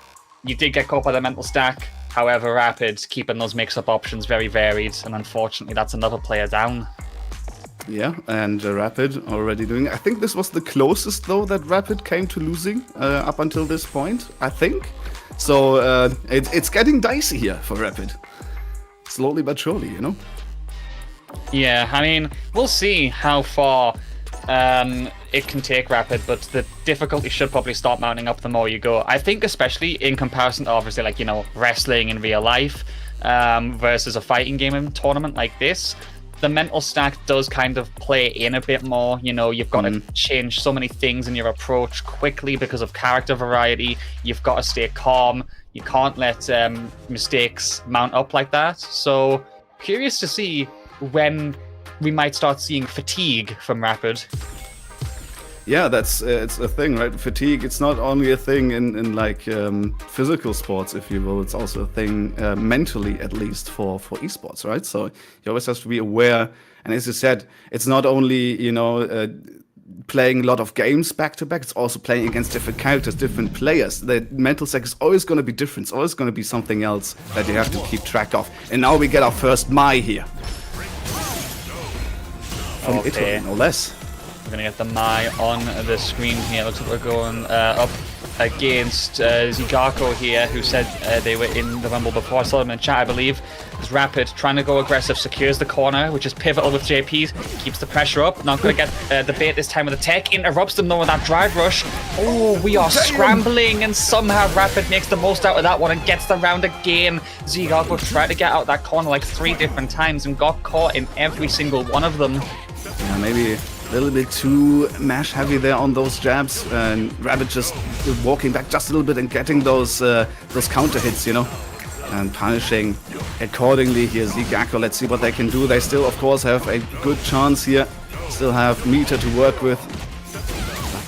You did get caught by the mental stack. However, Rapid keeping those mix-up options very varied, and unfortunately, that's another player down. Yeah, and Rapid already doing. I think this was the closest though that Rapid came to losing up until this point. I think so. It's getting dicey here for Rapid, slowly but surely, you know. Yeah, I mean, we'll see how far it can take Rapid, but the difficulty should probably start mounting up the more you go. I think especially in comparison to obviously like, you know, wrestling in real life versus a fighting game in tournament like this, the mental stack does kind of play in a bit more. You know, you've got to change so many things in your approach quickly because of character variety. You've got to stay calm. You can't let mistakes mount up like that. So curious to see when we might start seeing fatigue from Rapid. Yeah, that's it's a thing, right? Fatigue, it's not only a thing in like physical sports, if you will. It's also a thing mentally, at least for esports, right? So you always have to be aware. And as you said, it's not only, you know, playing a lot of games back to back. It's also playing against different characters, different players. The mental stack is always going to be different. It's always going to be something else that you have to keep track of. And now we get our first Mai here. From Italy, no less. We're going to get the Mai on the screen here. Looks like we're going up against ZGako here, who said they were in the Rumble before. I saw them in chat, I believe. It's Rapid trying to go aggressive, secures the corner, which is pivotal with JP, keeps the pressure up. Not going to get the bait this time with the tech, interrupts them though with that drive rush. Oh, we are scrambling, and somehow Rapid makes the most out of that one and gets the round again. ZGako tried to get out that corner like 3 different times and got caught in every single one of them. Yeah, maybe a little bit too mash heavy there on those jabs, and Rabbit just walking back just a little bit and getting those counter hits, you know, and punishing accordingly. Here's ZGako. Let's see what they can do. They still, of course, have a good chance here. Still have meter to work with.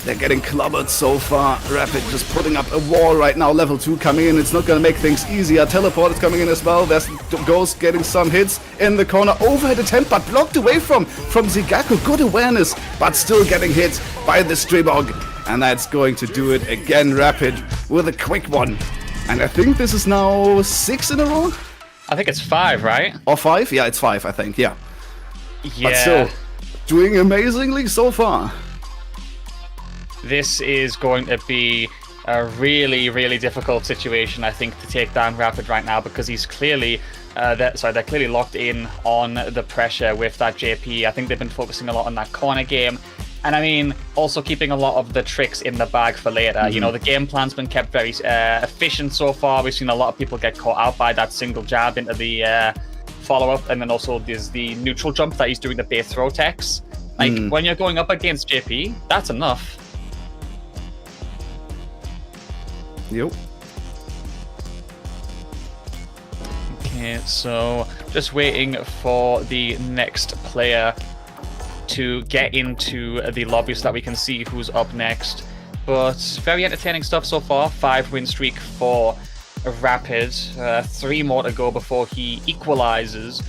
They're getting clobbered so far. Rapid just putting up a wall right now. Level 2 coming in. It's not going to make things easier. Teleport is coming in as well. There's Ghost getting some hits in the corner. Overhead attempt, but blocked away from ZGako. Good awareness, but still getting hit by the Stribog. And that's going to do it again. Rapid with a quick one. And I think this is now 6 in a row? I think it's 5, right? Or 5? Yeah, it's 5, I think. Yeah. Yeah. But still, doing amazingly so far. This is going to be a really, really difficult situation, I think, to take down Rapid right now, because he's clearly, they're clearly locked in on the pressure with that JP. I think they've been focusing a lot on that corner game. And I mean, also keeping a lot of the tricks in the bag for later. You know, the game plan's been kept very efficient so far. We've seen a lot of people get caught out by that single jab into the follow-up. And then also there's the neutral jump that he's doing the bait throw techs. Like, when you're going up against JP, that's enough. Yep. Okay, so just waiting for the next player to get into the lobby so that we can see who's up next. But very entertaining stuff so far. 5-win streak for Rapid. 3 more to go before he equalizes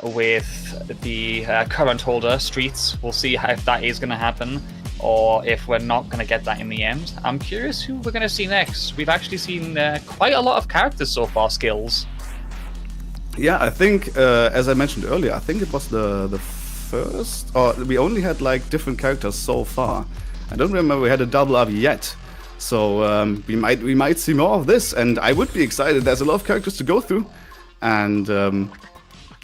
with the current holder, Streets. We'll see if that is going to happen, or if we're not going to get that in the end. I'm curious who we're going to see next. We've actually seen quite a lot of characters so far, skills. Yeah, I think, as I mentioned earlier, I think it was the first, or we only had like different characters so far. I don't remember we had a double up yet. So we might see more of this, and I would be excited. There's a lot of characters to go through, and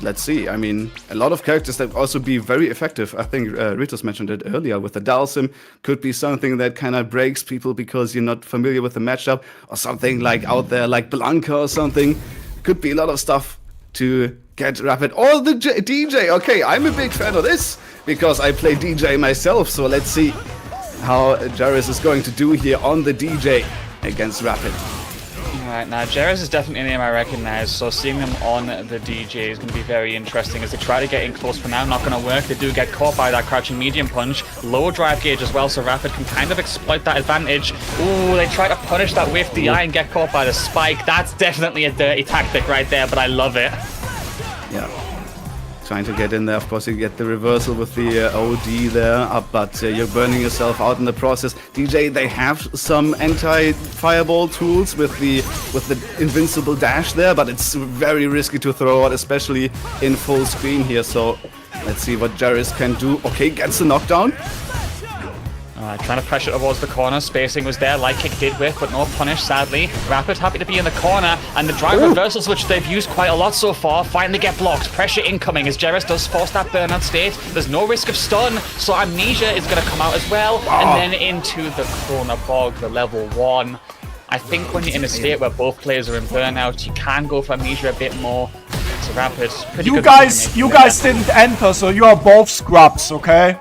let's see. I mean, a lot of characters that also be very effective. I think Ritos mentioned it earlier with the Dalsim. Could be something that kind of breaks people because you're not familiar with the matchup, or something like out there like Blanca or something. Could be a lot of stuff to get Rapid. Or the DJ. Okay, I'm a big fan of this because I play DJ myself. So let's see how Jerres is going to do here on the DJ against Rapid. Alright, now Jerres is definitely a name I recognize, so seeing them on the DJ is going to be very interesting as they try to get in close for now. Not going to work. They do get caught by that crouching medium punch. Low drive gauge as well, so Rapid can kind of exploit that advantage. Ooh, they try to punish that with DI and get caught by the spike. That's definitely a dirty tactic right there, but I love it. Yeah. trying to get in there. Of course, you get the reversal with the OD there, but you're burning yourself out in the process. DJ, they have some anti-fireball tools with the invincible dash there, but it's very risky to throw out, especially in full screen here. So let's see what Jerres can do. Okay, gets the knockdown. Trying to pressure towards the corner. Spacing was there, like Kick did with, but no punish, sadly. Rapid happy to be in the corner, and the drive reversals, which they've used quite a lot so far, finally get blocked. Pressure incoming as Jerres does force that burnout state. There's no risk of stun, so Amnesia is going to come out as well. And then into the corner bog, the level 1. I think when you're in a state where both players are in burnout, you can go for Amnesia a bit more. It's Rapid. You guys didn't enter, so you are both scrubs, okay?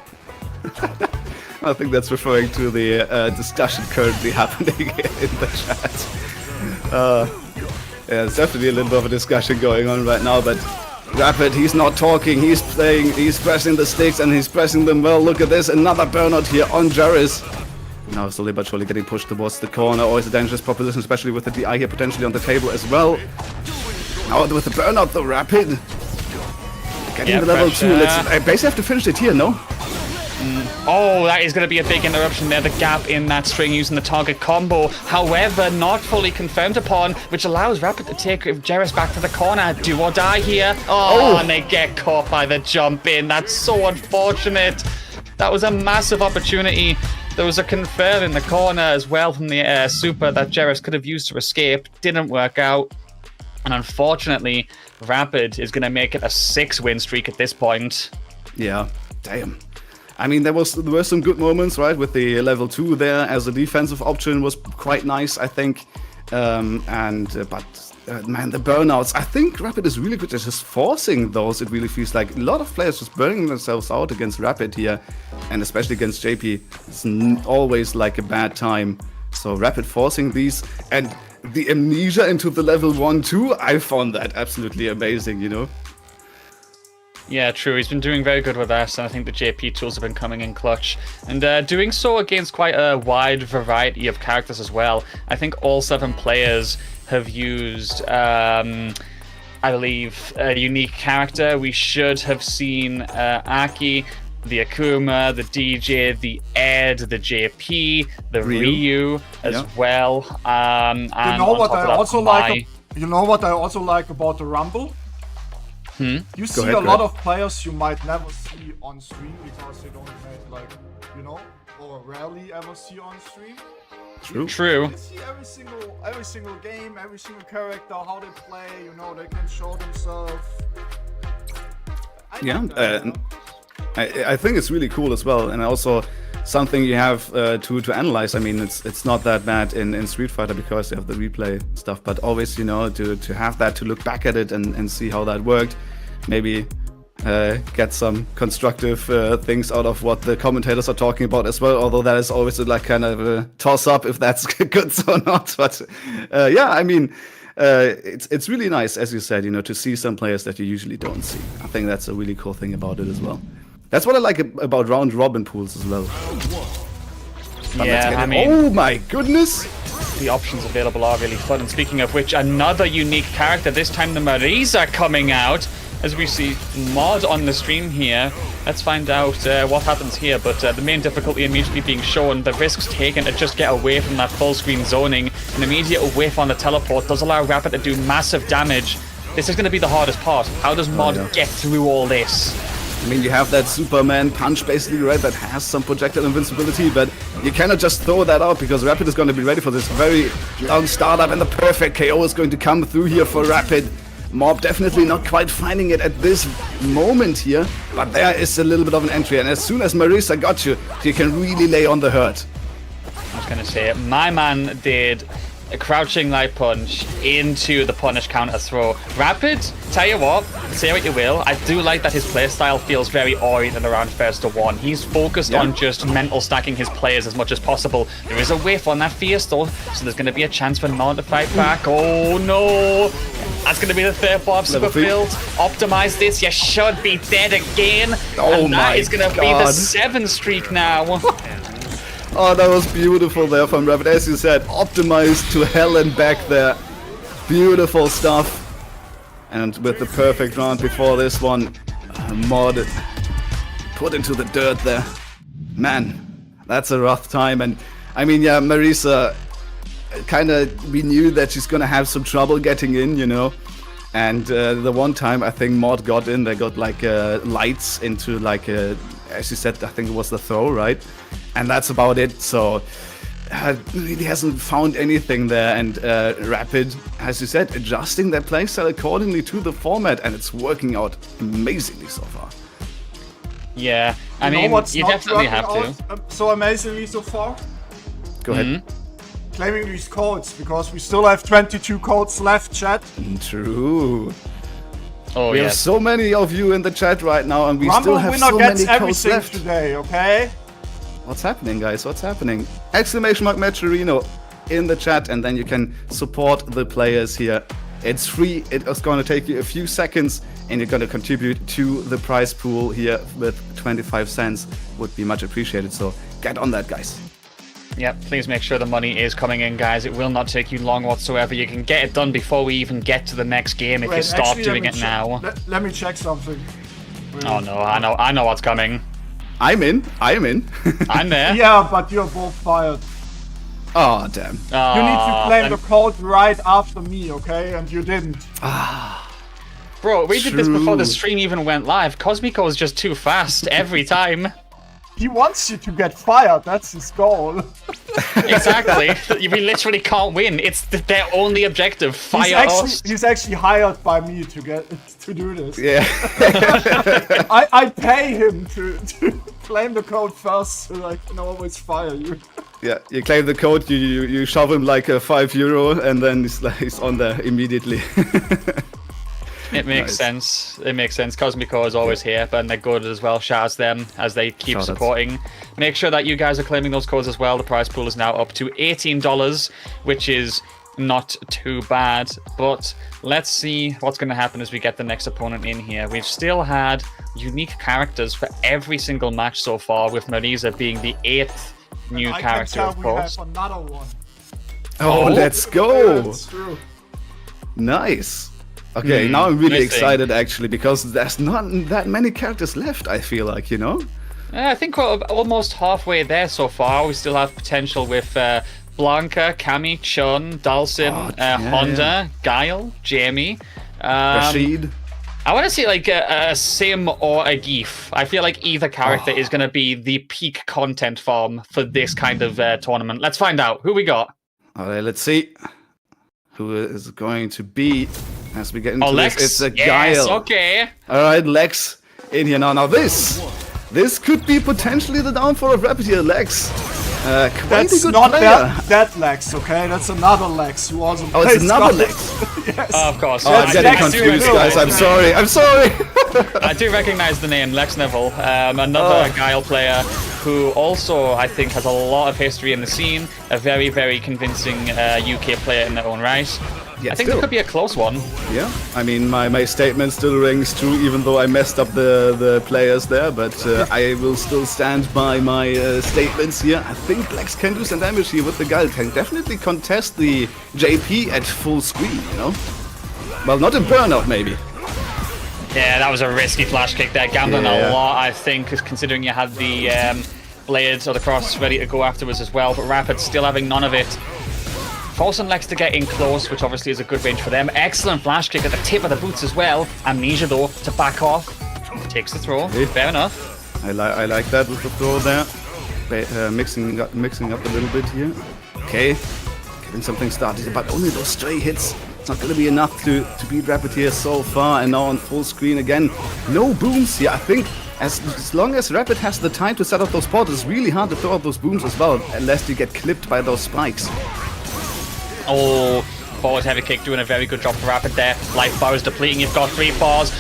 I think that's referring to the discussion currently happening in the chat. Yeah, there's definitely a little bit of a discussion going on right now, but Rapid, he's not talking, he's playing, he's pressing the sticks and he's pressing them well. Look at this, another burnout here on Jerres. Now slowly but surely getting pushed towards the corner. Always a dangerous proposition, especially with the DI here potentially on the table as well. Now with the burnout though, Rapid. Getting the level 2, let's basically have to finish it here, no? Oh, that is going to be a big interruption there, the gap in that string using the target combo. However, not fully confirmed upon, which allows Rapid to take Jerres back to the corner. Do or die here. Oh, and they get caught by the jump in. That's so unfortunate. That was a massive opportunity. There was a confirm in the corner as well from the super that Jerres could have used to escape. Didn't work out. And unfortunately, Rapid is going to make it a 6-win streak at this point. Yeah, damn. I mean, there were some good moments, right, with the level 2 there as a defensive option was quite nice, I think. But man, the burnouts, I think Rapid is really good at just forcing those. It really feels like a lot of players just burning themselves out against Rapid here, and especially against JP. It's always like a bad time. So Rapid forcing these, and the Amnesia into the level 1 too, I found that absolutely amazing, you know? Yeah, true. He's been doing very good with us, and I think the JP tools have been coming in clutch. And doing so against quite a wide variety of characters as well. I think all 7 players have used, I believe, a unique character. We should have seen Aki, the Akuma, the DJ, the Ed, the JP, the Ryu as well. And you know what I also like? You know what I also like about the Rumble? You see a lot of players you might never see on stream because they don't make, like, you know, or rarely ever see on stream. True. You see every single game, every single character, how they play, you know, they can show themselves. I think it's really cool as well, and also something you have to analyze. I mean, it's not that bad in Street Fighter because you have the replay stuff, but always, you know, to have that, to look back at it and see how that worked. Maybe get some constructive things out of what the commentators are talking about as well, although that is always like kind of a toss-up if that's good or not. But yeah, I mean, it's really nice, as you said, you know, to see some players that you usually don't see. I think that's a really cool thing about it as well. That's what I like about round robin pools as well. But yeah, I mean, oh my goodness! The options available are really fun. And speaking of which, another unique character, this time the Marisa coming out. As we see Mod on the stream here, let's find out what happens here. But the main difficulty immediately being shown, the risks taken to just get away from that full screen zoning. An immediate whiff on the teleport does allow Rapid to do massive damage. This is going to be the hardest part. How does Mod get through all this? I mean, you have that Superman punch basically, right, that has some projectile invincibility, but you cannot just throw that out because Rapid is going to be ready for this very long startup, and the perfect KO is going to come through here for Rapid. Mob definitely not quite finding it at this moment here, but there is a little bit of an entry, and as soon as Marisa got you, you can really lay on the hurt. I was going to say, my man did a crouching light punch into the punish counter throw. Rapid, tell you what, say what you will, I do like that his playstyle feels very oriented around first to one. He's focused on just mental stacking his players as much as possible. There is a whiff on that Fierce though, so there's going to be a chance for Non to fight back. Oh no! That's going to be the third bar of super build. Optimize this, you should be dead again. Oh and that is going to be the 7 streak now. Oh, that was beautiful there from Rapid. As you said, optimized to hell and back there. Beautiful stuff. And with the perfect round before this one, Mod put into the dirt there. Man, that's a rough time. And I mean, yeah, Marisa, we knew that she's gonna have some trouble getting in, you know. And the one time I think Mod got in, they got like lights into like as you said, I think it was the throw, right? And that's about it. So really hasn't found anything there. And Rapid, as you said, adjusting their playstyle accordingly to the format, and it's working out amazingly so far. Yeah, I mean, you definitely have to. So amazingly so far. Go ahead. Claiming these codes, because we still have 22 codes left, chat. True. Oh, we have so many of you in the chat right now, and we still have so many codes left today, okay? What's happening, guys? What's happening? Exclamation mark Matcherino in the chat, and then you can support the players here. It's free. It is going to take you a few seconds, and you're going to contribute to the prize pool here with 25 cents. Would be much appreciated. So get on that, guys. Yep, please make sure the money is coming in, guys. It will not take you long whatsoever. You can get it done before we even get to the next game if you start doing it now. Let me check something. Oh no, I know what's coming. I'm in. I'm there. Yeah, but you're both fired. Oh, damn. You need to claim the code right after me, okay? And you didn't. Bro, we did this before the stream even went live. Cosmico is just too fast every time. He wants you to get fired. That's his goal. Exactly. We literally can't win. It's their only objective. Fire us. He's actually hired by me to do this. Yeah. I pay him to claim the code first, so I can always fire you. Yeah, you claim the code, you shove him like a €5, and then he's on there immediately. It makes sense. It makes sense. Cosmico is always here, and they're good as well. Shout out to them as they keep supporting. Make sure that you guys are claiming those codes as well. The prize pool is now up to $18, which is not too bad. But let's see what's going to happen as we get the next opponent in here. We've still had unique characters for every single match so far, with Marisa being the 8th new character, of course. We have another one. Oh, let's go! Yeah, that's true. Nice. Okay, now I'm really excited actually, because there's not that many characters left, I feel like, you know? I think we're almost halfway there so far. We still have potential with Blanca, Cammy, Chun, Dalsim, Honda, Guile, Jamie. Rashid. I want to see like a Sim or a Geef. I feel like either character is going to be the peak content farm for this kind of tournament. Let's find out. Who we got? Alright, let's see. Who is going to be as we get into Lex. this? It's a Yes, Guile. okay. Alright, Lex in here now. Now this could be potentially the downfall of Rapid here, Lex. That's not that Lex, okay? That's another Lex who also plays. Oh, it's another Lex. Yes. Of course. I'm getting confused, guys. I'm sorry. I do recognize the name, Lex Neville. Another Guile player who also, I think, has a lot of history in the scene. A very, very convincing UK player in their own right. Yeah, I think it could be a close one. Yeah, I mean, my statement still rings true, even though I messed up the players there, but I will still stand by my statements here. I think Lex can do some damage here with the Guile. Can definitely contest the JP at full screen, you know? Well, not a burnout, maybe. Yeah, that was a risky flash kick there. Gambling a lot, I think, considering you had the blades or the cross ready to go afterwards as well, but Rapid still having none of it. Forcing Lex to get in close, which obviously is a good range for them. Excellent flash kick at the tip of the boots as well. Amnesia, though, to back off. Takes the throw. Fair enough. I like that with the throw there. Mixing up a little bit here. Okay, getting something started, but only those stray hits. It's not going to be enough to beat Rapid here so far, and now on full screen again. No booms here. I think as long as Rapid has the time to set up those portals, it's really hard to throw out those booms as well, unless you get clipped by those spikes. Oh, forward heavy kick doing a very good job for Rapid there. Life bar is depleting. You've got 3 bars.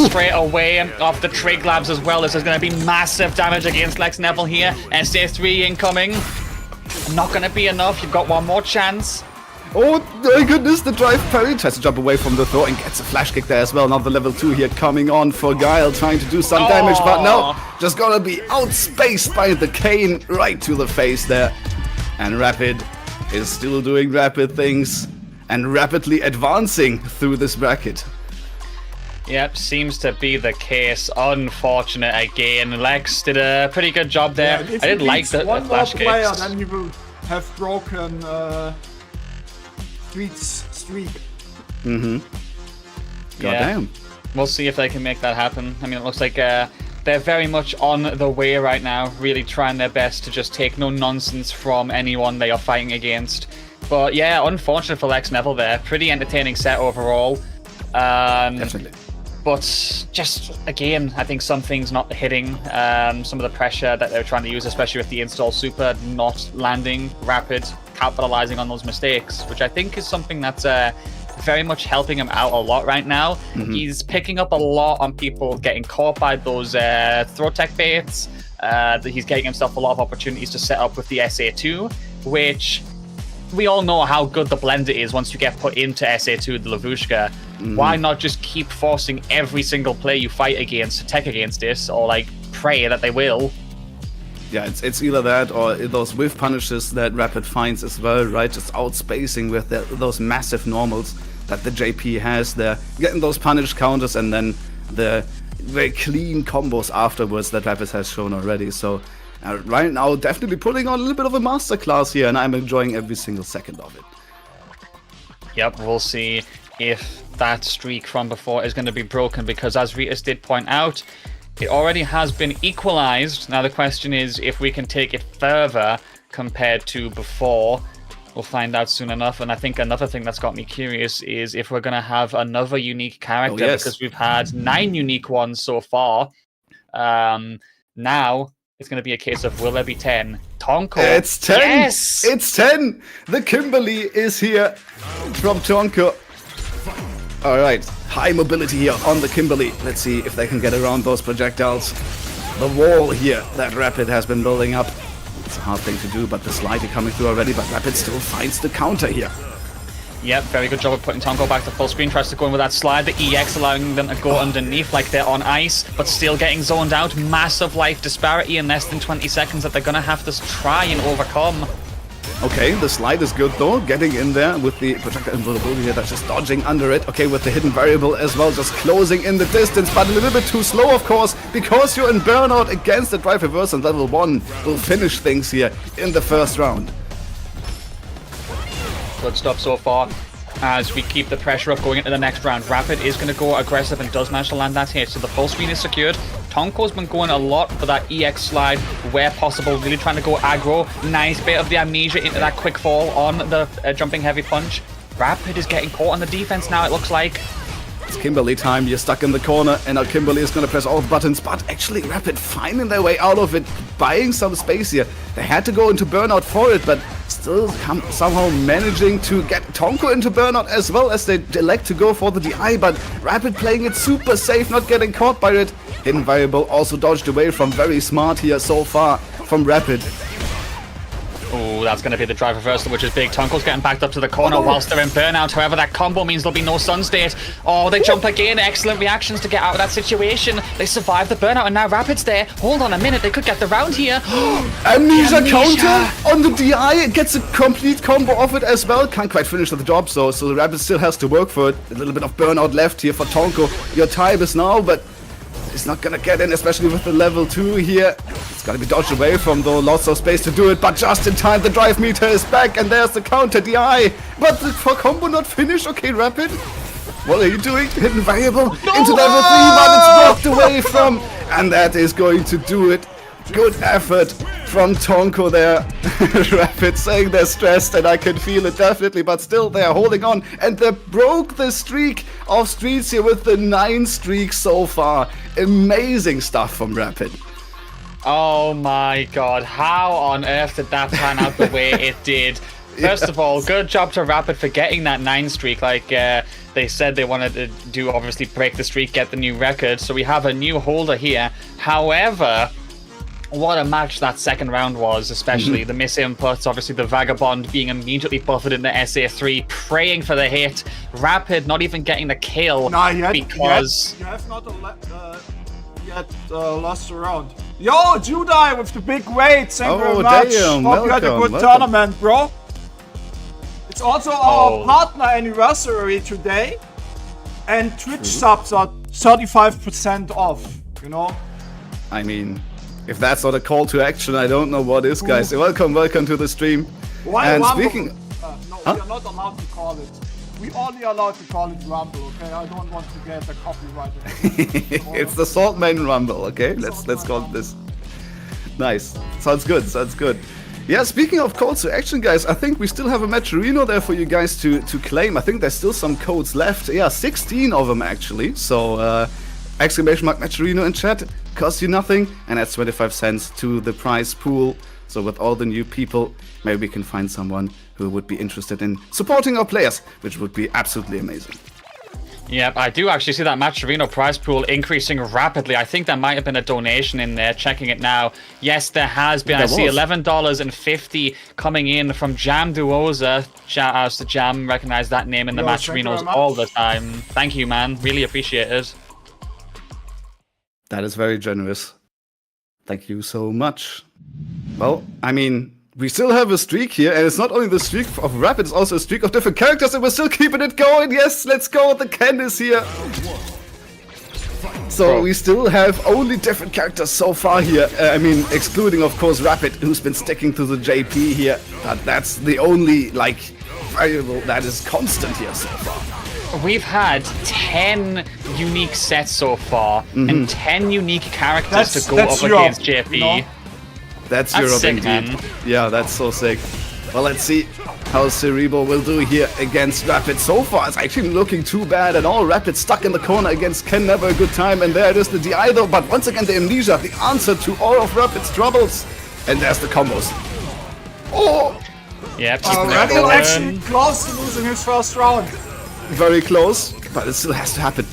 Straight away off the Trig Labs as well. This is going to be massive damage against Lex Neville here. SA3 incoming. Not going to be enough. You've got one more chance. Oh my goodness, the drive parry tries to jump away from the throw and gets a flash kick there as well. Now the level 2 here coming on for Guile, trying to do some damage, but no, just gonna be outspaced by the cane right to the face there. And Rapid is still doing Rapid things and rapidly advancing through this bracket. Yep, seems to be the case. Unfortunate again. Lex did a pretty good job there. I didn't like the one more flash player, kicks. then he will have broken streak. Mm-hmm. Goddamn. We'll see if they can make that happen. I mean, it looks like they're very much on the way right now, really trying their best to just take no nonsense from anyone they are fighting against. But yeah, unfortunate for Lex Neville there. Pretty entertaining set overall. Definitely. But just, again, I think some things not hitting. Some of the pressure that they're trying to use, especially with the install super not landing, Rapid capitalizing on those mistakes, which I think is something that's very much helping him out a lot right now. Mm-hmm. He's picking up a lot on people getting caught by those throw tech baits. He's getting himself a lot of opportunities to set up with the SA2, which we all know how good the blender is once you get put into SA2, the Lavushka. Mm-hmm. Why not just keep forcing every single player you fight against to tech against this, or like pray that they will? Yeah, it's either that or those whiff punishes that Rapid finds as well, right? Just outspacing with those massive normals that the JP has. They're getting those punish counters and then the very clean combos afterwards that Rapid has shown already. So right now, definitely putting on a little bit of a masterclass here, and I'm enjoying every single second of it. Yep, we'll see if that streak from before is going to be broken, because as Ritas did point out, it already has been equalized. Now the question is if we can take it further compared to before. We'll find out soon enough. And I think another thing that's got me curious is if we're going to have another unique character, because we've had 9 unique ones so far. Now it's going to be a case of will there be 10? Tonko. It's 10. Yes! It's 10. The Kimberly is here from Tonko. All right, high mobility here on the Kimberly. Let's see if they can get around those projectiles. The wall here that Rapid has been building up. It's a hard thing to do, but the slide is coming through already, but Rapid still finds the counter here. Yep, very good job of putting Tonko back to full screen. Tries to go in with that slide. The EX allowing them to go underneath like they're on ice, but still getting zoned out. Massive life disparity in less than 20 seconds that they're going to have to try and overcome. Okay, the slide is good though, getting in there with the projectile invulnerability here, that's just dodging under it. Okay, with the hidden variable as well, just closing in the distance, but a little bit too slow, of course, because you're in burnout against the drive reverse, and level 1 will finish things here in the first round. Good stuff so far as we keep the pressure up going into the next round. Rapid is going to go aggressive and does manage to land that hit, so the full screen is secured. Tonko's been going a lot for that EX slide where possible, really trying to go aggro. Nice bit of the amnesia into that quick fall on the jumping heavy punch. Rapid is getting caught on the defense now, it looks like. It's Kimberly time, you're stuck in the corner, and now Kimberly is going to press all the buttons, but actually Rapid finding their way out of it, buying some space here. They had to go into burnout for it, but still somehow managing to get Tonko into burnout as well as they elect to go for the DI, but Rapid playing it super safe, not getting caught by it. Hidden variable also dodged away from, very smart here so far from Rapid. Oh, that's going to be the drive reversal, which is big. Tonko's getting backed up to the corner whilst they're in burnout. However, that combo means there'll be no sun state. Oh, they jump again. Excellent reactions to get out of that situation. They survive the burnout, and now Rapid's there. Hold on a minute, they could get the round here. Amnesia counter on the DI. It gets a complete combo of it as well. Can't quite finish the job, so the Rapid still has to work for it. A little bit of burnout left here for Tonko. Your time is now, but he's not gonna get in, especially with the level 2 here. It's gotta be dodged away from, though. Lots of space to do it, but just in time the drive meter is back, and there's the counter DI. But the combo not finished. Okay, Rapid, what are you doing? Hidden variable into level 3, but it's blocked away from, and that is going to do it. Good effort from Tonko there. Rapid saying they're stressed, and I can feel it definitely, but still they're holding on, and they broke the streak of streaks here with the 9 streaks so far. Amazing stuff from Rapid. Oh my god, how on earth did that pan out the way it did? First of all, good job to Rapid for getting that 9 streak. Like they said they wanted to do, obviously break the streak, get the new record. So we have a new holder here. However, what a match that second round was, especially the misinputs, obviously the Vagabond being immediately buffered in the SA3, praying for the hit. Rapid not even getting the kill because... You have not lost a round. Yo, Judai with the big weight, thank you very much. Damn, hope you had a good tournament, bro. It's also our partner anniversary today. And Twitch subs are 35% off, you know? I mean, if that's not a call to action, I don't know what is, guys. Welcome to the stream. Why and Rumble? speaking... No, we are not allowed to call it. We only allowed to call it Rumble, okay? I don't want to get the copyright. It's the Saltmine Rumble, okay? Let's call it this. Nice. Sounds good. Yeah, speaking of calls to action, guys, I think we still have a Matcherino there for you guys to claim. I think there's still some codes left. Yeah, 16 of them actually. So, exclamation mark Matcherino in chat, costs you nothing, and adds 25 cents to the prize pool. So with all the new people, maybe we can find someone who would be interested in supporting our players, which would be absolutely amazing. Yep, I do actually see that Matcherino prize pool increasing rapidly. I think there might have been a donation in there, checking it now. Yes, there has been. I see $11.50 coming in from Jam Duoza. Shout outs to Jam, recognize that name in the Matcherinos all the time. Thank you, man. Really appreciate it. That is very generous. Thank you so much. Well, I mean, we still have a streak here, and it's not only the streak of Rapid, it's also a streak of different characters, and we're still keeping it going. Yes, let's go. The Ken is here. So we still have only different characters so far here. I mean, excluding, of course, Rapid, who's been sticking to the JP here. But that's the only, like, variable that is constant here so far. We've had 10 unique sets so far, and 10 unique characters to go up against JP. No. That's Europe sick, indeed. man. Yeah, that's so sick. Well, let's see how Cereble will do here against Rapid. So far, it's actually looking too bad at all. Rapid stuck in the corner against Ken, never a good time. And there it is, the DI though. But once again, the Amnesia, the answer to all of Rapid's troubles. And there's the combos. Oh! Yep. Rapid actually close to losing his first round. Very close, but it still has to happen.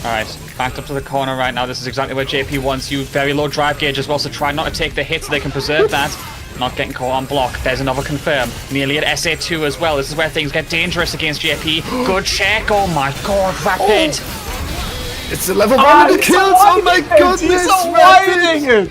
Alright, backed up to the corner right now. This is exactly where JP wants you. Very low drive gauge as well, so try not to take the hit so they can preserve that. Not getting caught on block. There's another confirm. Nearly at SA2 as well. This is where things get dangerous against JP. Good check. Oh my god, Rapid. Oh. It's a level 1 kills. Oh my goodness, He's avoiding it.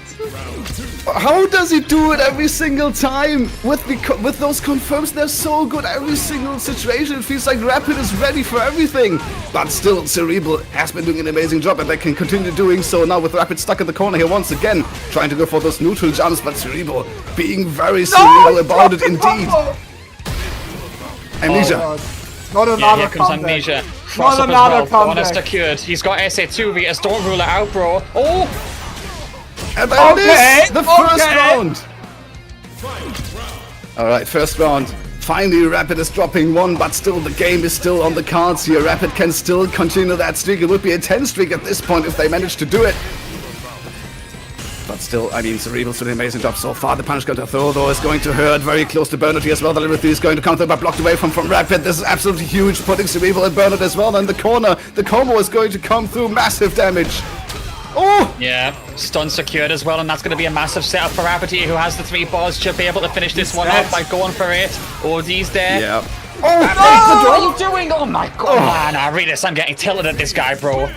How does he do it every single time? With those confirms, they're so good every single situation. It feels like Rapid is ready for everything. But still, Cereble has been doing an amazing job, and they can continue doing so now with Rapid stuck in the corner here once again, trying to go for those neutral jumps, but Cereble being very Cerebral about it indeed. Amnesia. Oh, not another here comes comeback. Amnesia. Cross Not up another as well. Corner comeback. secured. He's got SA2 Vitas. Don't rule it out, bro. Oh! And there it is, the first round. Alright, first round. Finally, Rapid is dropping one, but still the game is still on the cards here. Rapid can still continue that streak. It would be a 10 streak at this point if they manage to do it. But still, I mean, Cereble's doing an amazing job so far. The punish going to throw, though, is going to hurt. Very close to Bernard as well. The level 3 is going to counter, but blocked away from Rapid. This is absolutely huge, putting Cerebel and Bernard as well in the corner. The combo is going to come through, massive damage. Oh! Yeah, stun secured as well, and that's going to be a massive setup for Rapid here, who has the 3 bars to be able to finish this one off by going for it. OD's there. Yeah. Oh, Rapid, what are you doing? Oh my god, man, I'm getting tilted at this guy, bro.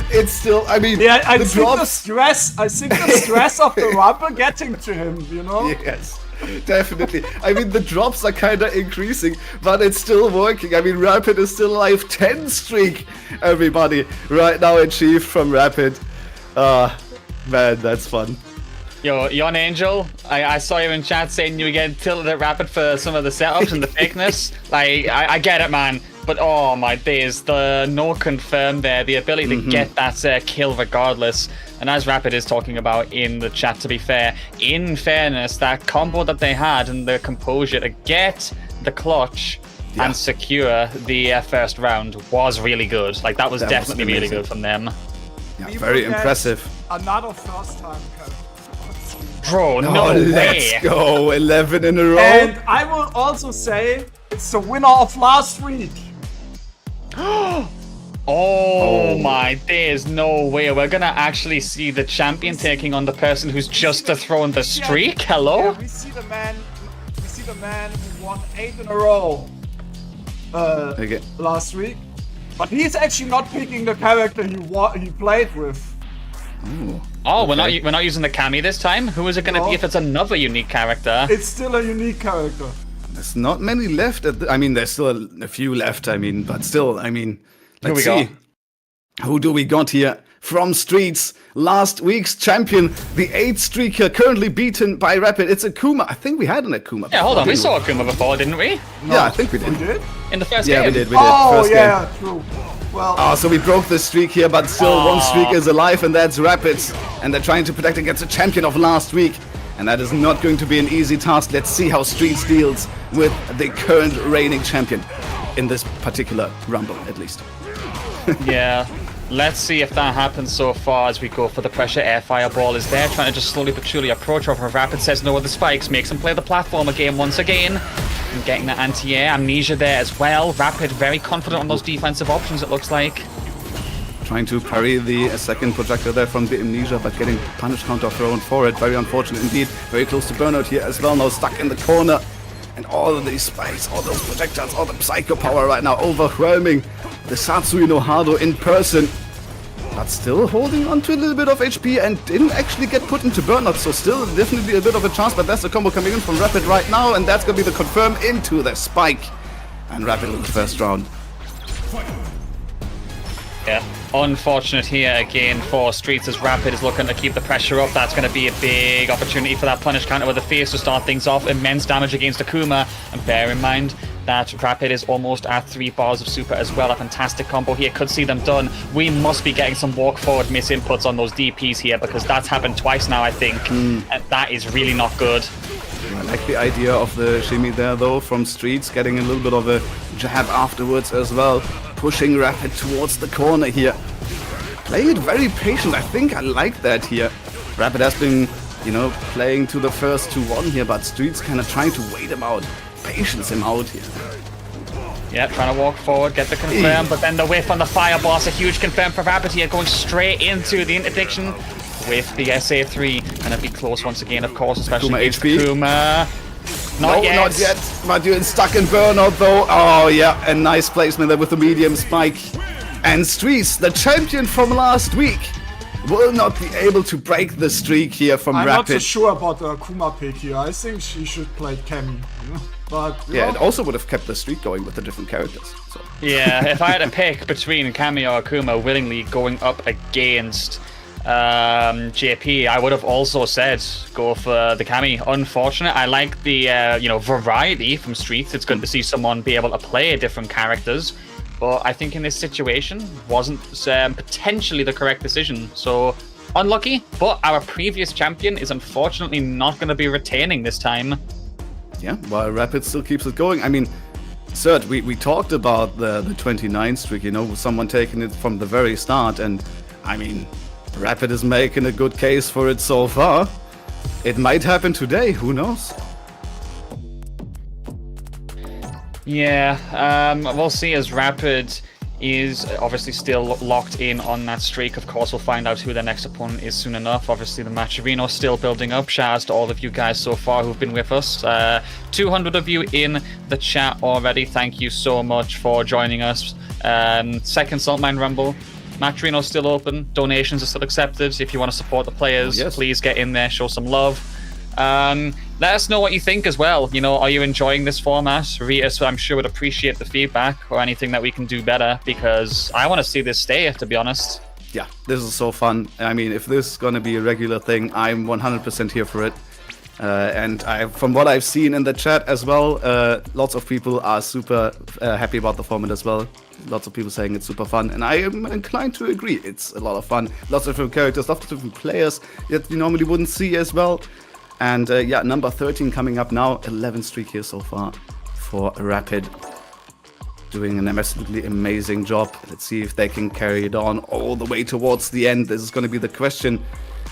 It's still, I mean, Yeah, I the think the drops. stress of the Rumble getting to him, you know? Yes, definitely. I mean, the drops are kind of increasing, but it's still working. I mean, Rapid is still alive. 10 streak, everybody, right now achieved from Rapid. Man, that's fun. Yo, Yon Angel, I saw you in chat saying you were getting tilted at Rapid for some of the setups and the fakeness. Like, I get it, man. But oh my days, the no confirm there, the ability to get that kill regardless. And as Rapid is talking about in the chat, to be fair, in fairness, that combo that they had and the composure to get the clutch and secure the first round was really good. Like, that was definitely really good from them. Yeah, very impressive. Another first time cut. Bro, no Let's way. go, 11 in a row. And I will also say it's the winner of last week. Oh my days, no way. We're gonna actually see the champion taking on the person who's just dethroned the streak. Hello? Yeah, we see the man who won 8 in a row last week. But he's actually not picking the character he played with. Ooh, Oh, we're not using the Kami this time? Who is it gonna be if it's another unique character? It's still a unique character. There's not many left. I mean, there's still a few left. I mean, but still, I mean, let's see. Who do we got here? From Streets, last week's champion, the 8th streaker, currently beaten by Rapid. It's Akuma. I think we had an Akuma. Yeah, hold on. We saw Akuma before, didn't we? No. Yeah, I think we did. We did? In the first game? Yeah, we did. Oh, first yeah, game. true. Well. Oh, so we broke the streak here, but still one streak is alive, and that's Rapids. And they're trying to protect against the champion of last week. And that is not going to be an easy task. Let's see how Streets deals with the current reigning champion in this particular Rumble, at least. Yeah. Let's see if that happens so far as we go for the pressure. Air Fireball is there, trying to just slowly but surely approach over. Rapid says no with the spikes, makes him play the platform again once again. And getting the anti-air. Amnesia there as well. Rapid very confident on those defensive options, it looks like. Trying to parry the second projector there from the Amnesia, but getting punish counter thrown for it. Very unfortunate indeed. Very close to burnout here as well. Now stuck in the corner. And all of these spikes, all those projectiles, all the psycho power right now overwhelming the Satsui no Hado in person. But still holding on to a little bit of HP and didn't actually get put into burnout. So still definitely a bit of a chance, but that's the combo coming in from Rapid right now. And that's going to be the confirm into the spike. And Rapid in the first round. Yeah, unfortunate here again for Streets as Rapid is looking to keep the pressure up. That's going to be a big opportunity for that punish counter with the face to start things off. Immense damage against Akuma. And bear in mind that Rapid is almost at 3 bars of super as well. A fantastic combo here. Could see them done. We must be getting some walk forward miss inputs on those DPs here because that's happened twice now, I think. And that is really not good. I like the idea of the shimmy there though from Streets, getting a little bit of a jab afterwards as well. Pushing Rapid towards the corner here. Playing it very patient. I think I like that here. Rapid has been, you know, playing to the first 2-1 here, but Streets kind of trying to wait him out. Patience him out here. Yeah, trying to walk forward, get the confirm, but then the whiff on the fire boss, a huge confirm for Rapid here, going straight into the interdiction with the SA3. Gonna be close once again, of course, especially Akuma against HP. Akuma. Not yet. Not yet. Madun stuck in burnout though. Oh yeah, a nice placement there with the medium spike. And Streets, the champion from last week, will not be able to break the streak here from Rapid. I'm not so sure about the Akuma pick here. I think she should play Kemi. But yeah, it also would have kept the streak going with the different characters. So. Yeah, if I had to pick between Kami or Akuma willingly going up against JP, I would have also said go for the Kami. Unfortunate. I like the variety from Streets. It's good to see someone be able to play different characters, but I think in this situation wasn't potentially the correct decision. So unlucky, but our previous champion is unfortunately not going to be retaining this time. Yeah, while Rapid still keeps it going. I mean, Cert, we talked about the 29 streak, you know, someone taking it from the very start, and I mean, Rapid is making a good case for it so far. It might happen today, who knows? Yeah, we'll see as Rapid is obviously still locked in on that streak. Of course, we'll find out who their next opponent is soon enough. Obviously, the match arena still building up. Shout out to all of you guys so far who've been with us. 200 of you in the chat already. Thank you so much for joining us. Second Saltmine Rumble. Match arena still open. Donations are still accepted. If you want to support the players, please get in there, show some love. Let us know what you think as well. You know, are you enjoying this format? Ritas, I'm sure, would appreciate the feedback or anything that we can do better, because I want to see this stay, to be honest. Yeah, this is so fun. I mean, if this is going to be a regular thing, I'm 100% here for it. And from what I've seen in the chat as well, lots of people are super happy about the format as well. Lots of people saying it's super fun, and I am inclined to agree. It's a lot of fun. Lots of different characters, lots of different players that you normally wouldn't see as well. And yeah, number 13 coming up now. 11th streak here so far for Rapid. Doing an absolutely amazing job. Let's see if they can carry it on all the way towards the end. This is going to be the question.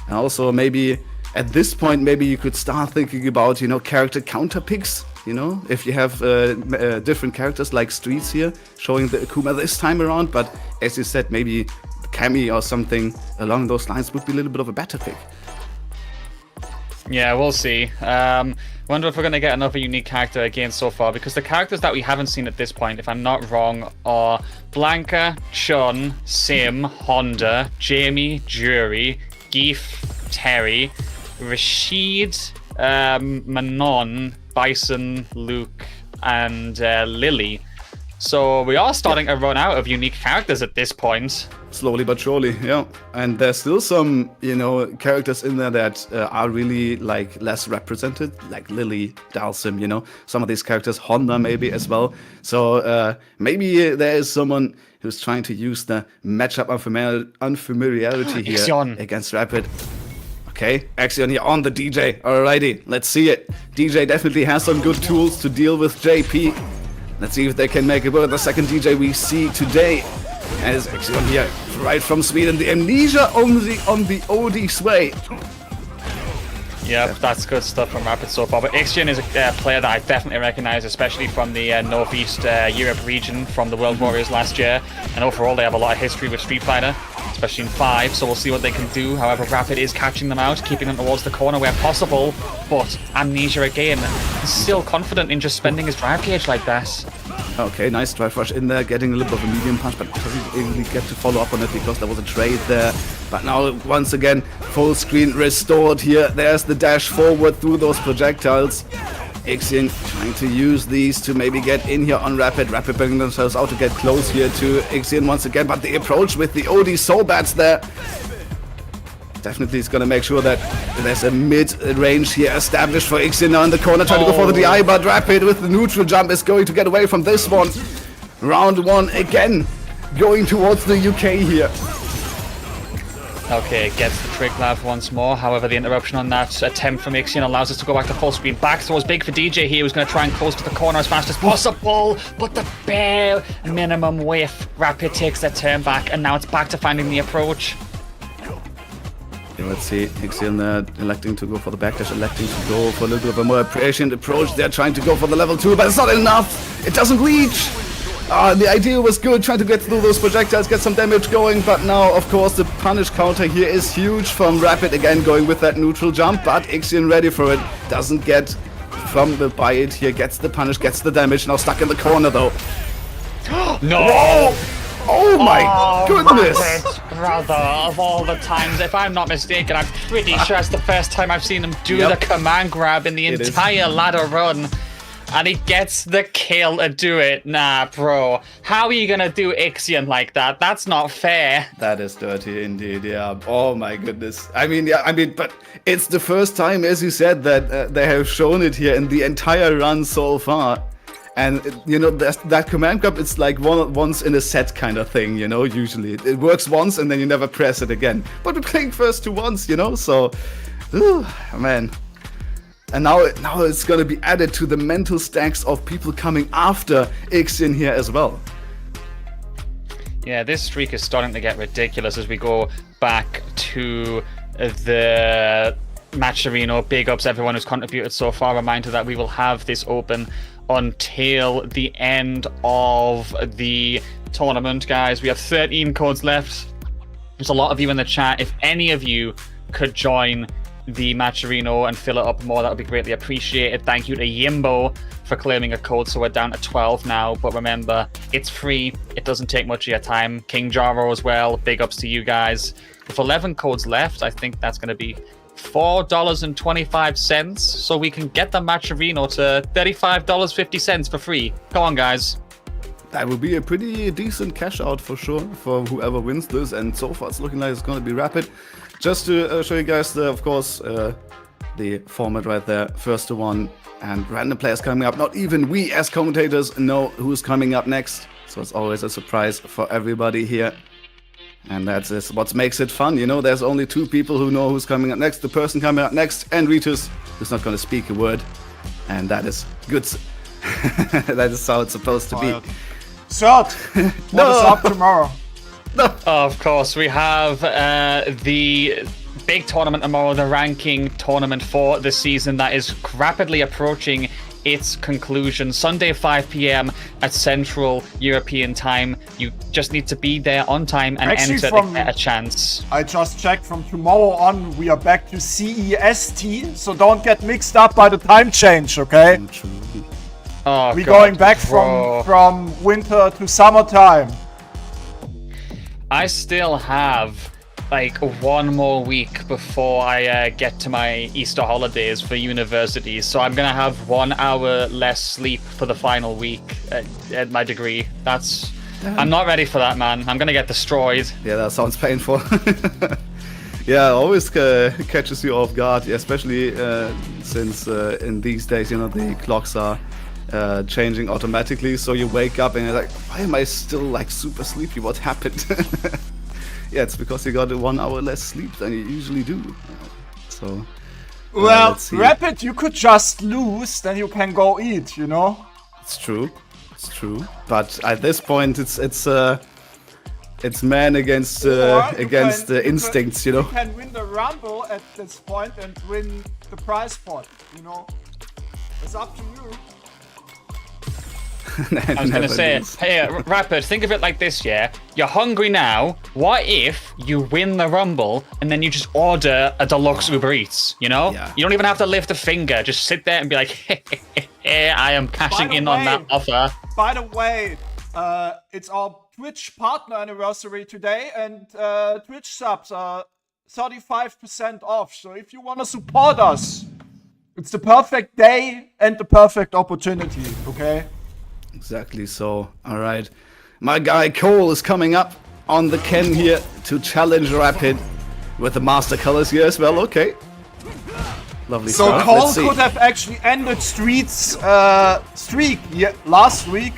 And also maybe at this point, maybe you could start thinking about, you know, character counter picks. You know, if you have different characters like Streets here, showing the Akuma this time around. But as you said, maybe Kami or something along those lines would be a little bit of a better pick. Yeah, we'll see. Wonder if we're going to get another unique character again so far, because the characters that we haven't seen at this point, if I'm not wrong, are Blanca, Chun, Sim, Honda, Jamie, Jury, Geef, Terry, Rashid, Manon, Bison, Luke, and Lily. So we are starting to run out of unique characters at this point. Slowly but surely, yeah. And there's still some, characters in there that are really like less represented, like Lily, Dalsim, some of these characters, Honda maybe as well. So maybe there is someone who's trying to use the matchup unfamiliarity here Axion. against Rapid. Okay, Axion here on the DJ. Alrighty, let's see it. DJ definitely has some good tools to deal with JP. Let's see if they can make it work. The second DJ we see today. And it's Axion here, right from Sweden. The amnesia on the OD sway. Yep, that's good stuff from Rapid so far. But Axion is a player that I definitely recognize, especially from the Northeast Europe region from the World Warriors last year. And overall, they have a lot of history with Street Fighter, especially in 5. So we'll see what they can do. However, Rapid is catching them out, keeping them towards the corner where possible. But Amnesia again, he's still confident in just spending his drive gauge like that. Okay, nice drive rush in there, getting a little bit of a medium punch, but doesn't really get to follow up on it because there was a trade there. But now, once again, full screen restored here. There's the dash forward through those projectiles. Axion trying to use these to maybe get in here on Rapid. Rapid bringing themselves out to get close here to Axion once again, but the approach with the OD Soulbats there. Definitely is going to make sure that there's a mid-range here established for Axion now in the corner, trying to go for the DI, but Rapid with the neutral jump is going to get away from this one. Round 1 again, going towards the UK here. Okay, gets the trick live once more. However, the interruption on that attempt from Axion allows us to go back to full screen. Back throws big for DJ here, who's going to try and close to the corner as fast as possible, but the bare minimum whiff. Rapid takes that turn back, and now it's back to finding the approach. Yeah, let's see, Axion electing to go for the backdash, electing to go for a little bit of a more prescient approach. They're trying to go for the level 2, but it's not enough. It doesn't reach. The idea was good, trying to get through those projectiles, get some damage going, but now, of course, the punish counter here is huge from Rapid, again going with that neutral jump, but Axion ready for it. Doesn't get from the bite here, gets the punish, gets the damage, now stuck in the corner though. No! Whoa! Oh my goodness! Rapid, brother, of all the times, if I'm not mistaken, I'm pretty sure it's the first time I've seen him do the command grab in the entire ladder run. And he gets the kill to do it. Nah, bro. How are you gonna do Axion like that? That's not fair. That is dirty indeed, yeah. Oh my goodness. But it's the first time, as you said, that they have shown it here in the entire run so far. And, that command grab, it's like once in a set kind of thing, usually. It works once and then you never press it again. But we're playing first to once, so... man. And now it's going to be added to the mental stacks of people coming after Axion here as well. Yeah, this streak is starting to get ridiculous as we go back to the match arena. Big ups everyone who's contributed so far. Reminder that we will have this open until the end of the tournament, guys. We have 13 codes left. There's a lot of you in the chat. If any of you could join the match arena and fill it up more, that would be greatly appreciated. Thank you to Yimbo for claiming a code, so we're down to 12 now. But remember, it's free. It doesn't take much of your time. King Jaro as well. Big ups to you guys. With 11 codes left, I think that's going to be $4.25, so we can get the match arena to $35.50 for free. Come on, guys. That would be a pretty decent cash out for sure for whoever wins this, and so far it's looking like it's going to be Rapid. Just to show you guys, the format right there, first to one, and random players coming up. Not even we as commentators know who's coming up next, so it's always a surprise for everybody here. And that's what makes it fun, there's only 2 people who know who's coming up next, the person coming up next, and Ritus, who's not going to speak a word, and that is good. That is how it's supposed to be. Cert, what is up tomorrow? Of course, we have the big tournament tomorrow, the ranking tournament for the season that is rapidly approaching its conclusion. Sunday, 5 p.m. at Central European Time. You just need to be there on time and enter to get a chance. I just checked, from tomorrow on, we are back to CEST, so don't get mixed up by the time change, okay? Oh, we're going back from winter to summertime. I still have like 1 more week before I get to my Easter holidays for university, so I'm gonna have 1 hour less sleep for the final week at my degree. I'm not ready for that, man. I'm gonna get destroyed. Yeah, that sounds painful. Yeah, always catches you off guard, especially since in these days, you know, the clocks are changing automatically, so you wake up and you're like, why am I still like super sleepy? What happened? Yeah, it's because you got 1 hour less sleep than you usually do. So, well, Rapid, you could just lose, then you can go eat, you know? It's true. It's true. But at this point, it's man against instincts, you know. You can win the Rumble at this point and win the prize pot, you know. It's up to you. I was gonna say, hey, Rapid, think of it like this, yeah? You're hungry now. What if you win the Rumble and then you just order a deluxe Uber Eats, you know? Yeah. You don't even have to lift a finger. Just sit there and be like, hey, I am cashing in on that offer. By the way, it's our Twitch partner anniversary today, and Twitch subs are 35% off. So if you want to support us, it's the perfect day and the perfect opportunity, okay? Exactly so. All right. My guy Cole is coming up on the Ken here to challenge Rapid with the master colors here as well. Okay. Lovely so stuff. Cole could have actually ended Street's streak last week,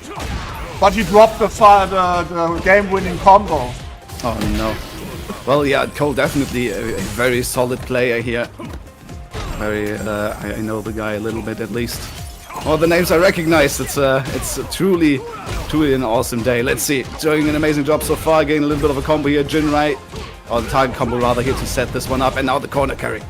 but he dropped the game-winning combo. Oh no. Well, yeah, Cole definitely a very solid player here. I know the guy a little bit at least. All the names I recognize. It's truly an awesome day. Let's see. Doing an amazing job so far. Getting a little bit of a combo here. Jinrai, or the target combo rather, here to set this one up. And now the corner carry.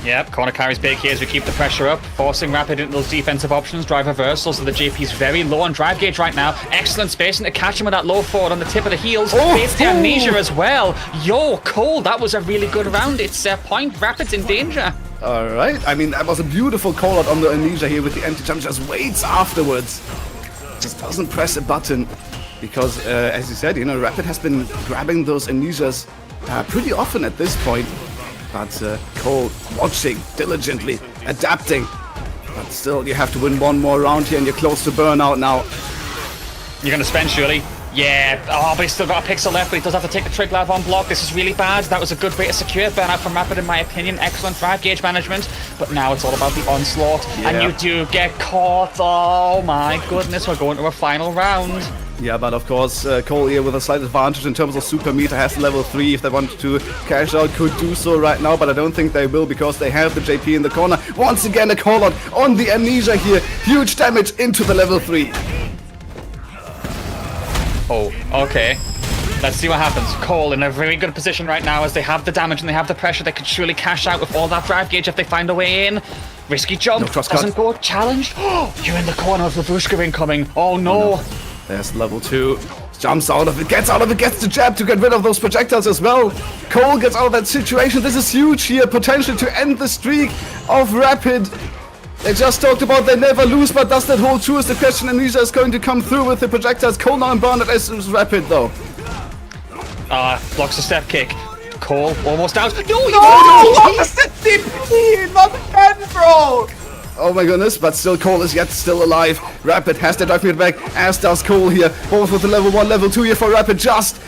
Yep, corner carries big here as we keep the pressure up, forcing Rapid into those defensive options, drive reversals, so the JP's very low on drive gauge right now. Excellent spacing to catch him with that low forward on the tip of the heels. Baits the amnesia as well. Yo, Cole, that was a really good round. It's point, Rapid's in danger. Alright, I mean, that was a beautiful call out on the amnesia here with the empty jump, just waits afterwards. Just doesn't press a button. Because, as you said, you know, Rapid has been grabbing those amnesias pretty often at this point. But Cole watching diligently, adapting. But still, you have to win one more round here and you're close to burnout now. You're going to spend, surely? Yeah, but he's still got a pixel left, but he does have to take the trig live on block. This is really bad. That was a good way to secure burnout from Rapid, in my opinion. Excellent drive gauge management. But now it's all about the onslaught. Yeah. And you do get caught. Oh my goodness, we're going to a final round. Yeah, but of course, Cole here with a slight advantage in terms of super meter has level 3. If they want to cash out, could do so right now, but I don't think they will because they have the JP in the corner. Once again, a call out on the amnesia here. Huge damage into the level 3. Oh, okay. Let's see what happens. Cole in a very good position right now as they have the damage and they have the pressure. They could surely cash out with all that drive gauge if they find a way in. Risky jump. No doesn't go. Challenge. You're in the corner of Lavushka incoming. Oh no. Oh, no. There's level 2. Jumps out of it, gets the jab to get rid of those projectiles as well. Cole gets out of that situation. This is huge here. Potential to end the streak of Rapid. They just talked about they never lose, but does that hold true is the question. Amnesia is going to come through with the projectiles. Cole now in burnout as Rapid though. Blocks a step kick. Cole almost out. No, what is the DP? Not again, bro! Oh my goodness, but still Cole is yet still alive. Rapid has to drive me back, as does Cole here. Both with the level 1, level 2 here for Rapid. Just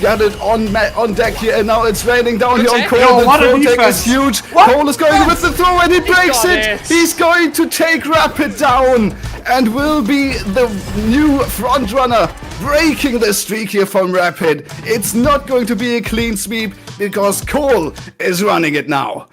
got it on deck here, and now it's raining down here on Cole. Yo, the throw take is huge. What? Cole is going with the throw, and he breaks it. He's going to take Rapid down, and will be the new front runner, breaking the streak here from Rapid. It's not going to be a clean sweep, because Cole is running it now.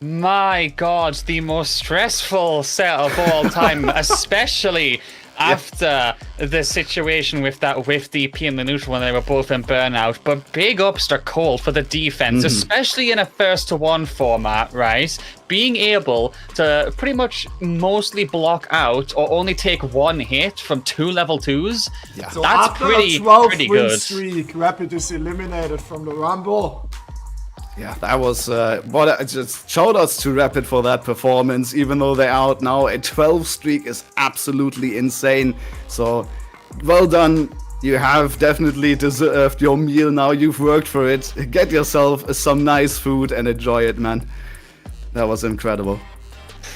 My God, the most stressful set of all time, especially after the situation with that whiff DP in the neutral when they were both in burnout. But big ups to Cole for the defense, especially in a 1-to-1 format, right? Being able to pretty much mostly block out or only take 1 hit from 2 level 2s. Yeah. So that's pretty good. Streak, Rapid is eliminated from the Rumble. Yeah, that was just shout outs to Rapid for that performance. Even though they're out now, a 12 streak is absolutely insane. So well done. You have definitely deserved your meal now. You've worked for it. Get yourself some nice food and enjoy it, man. That was incredible.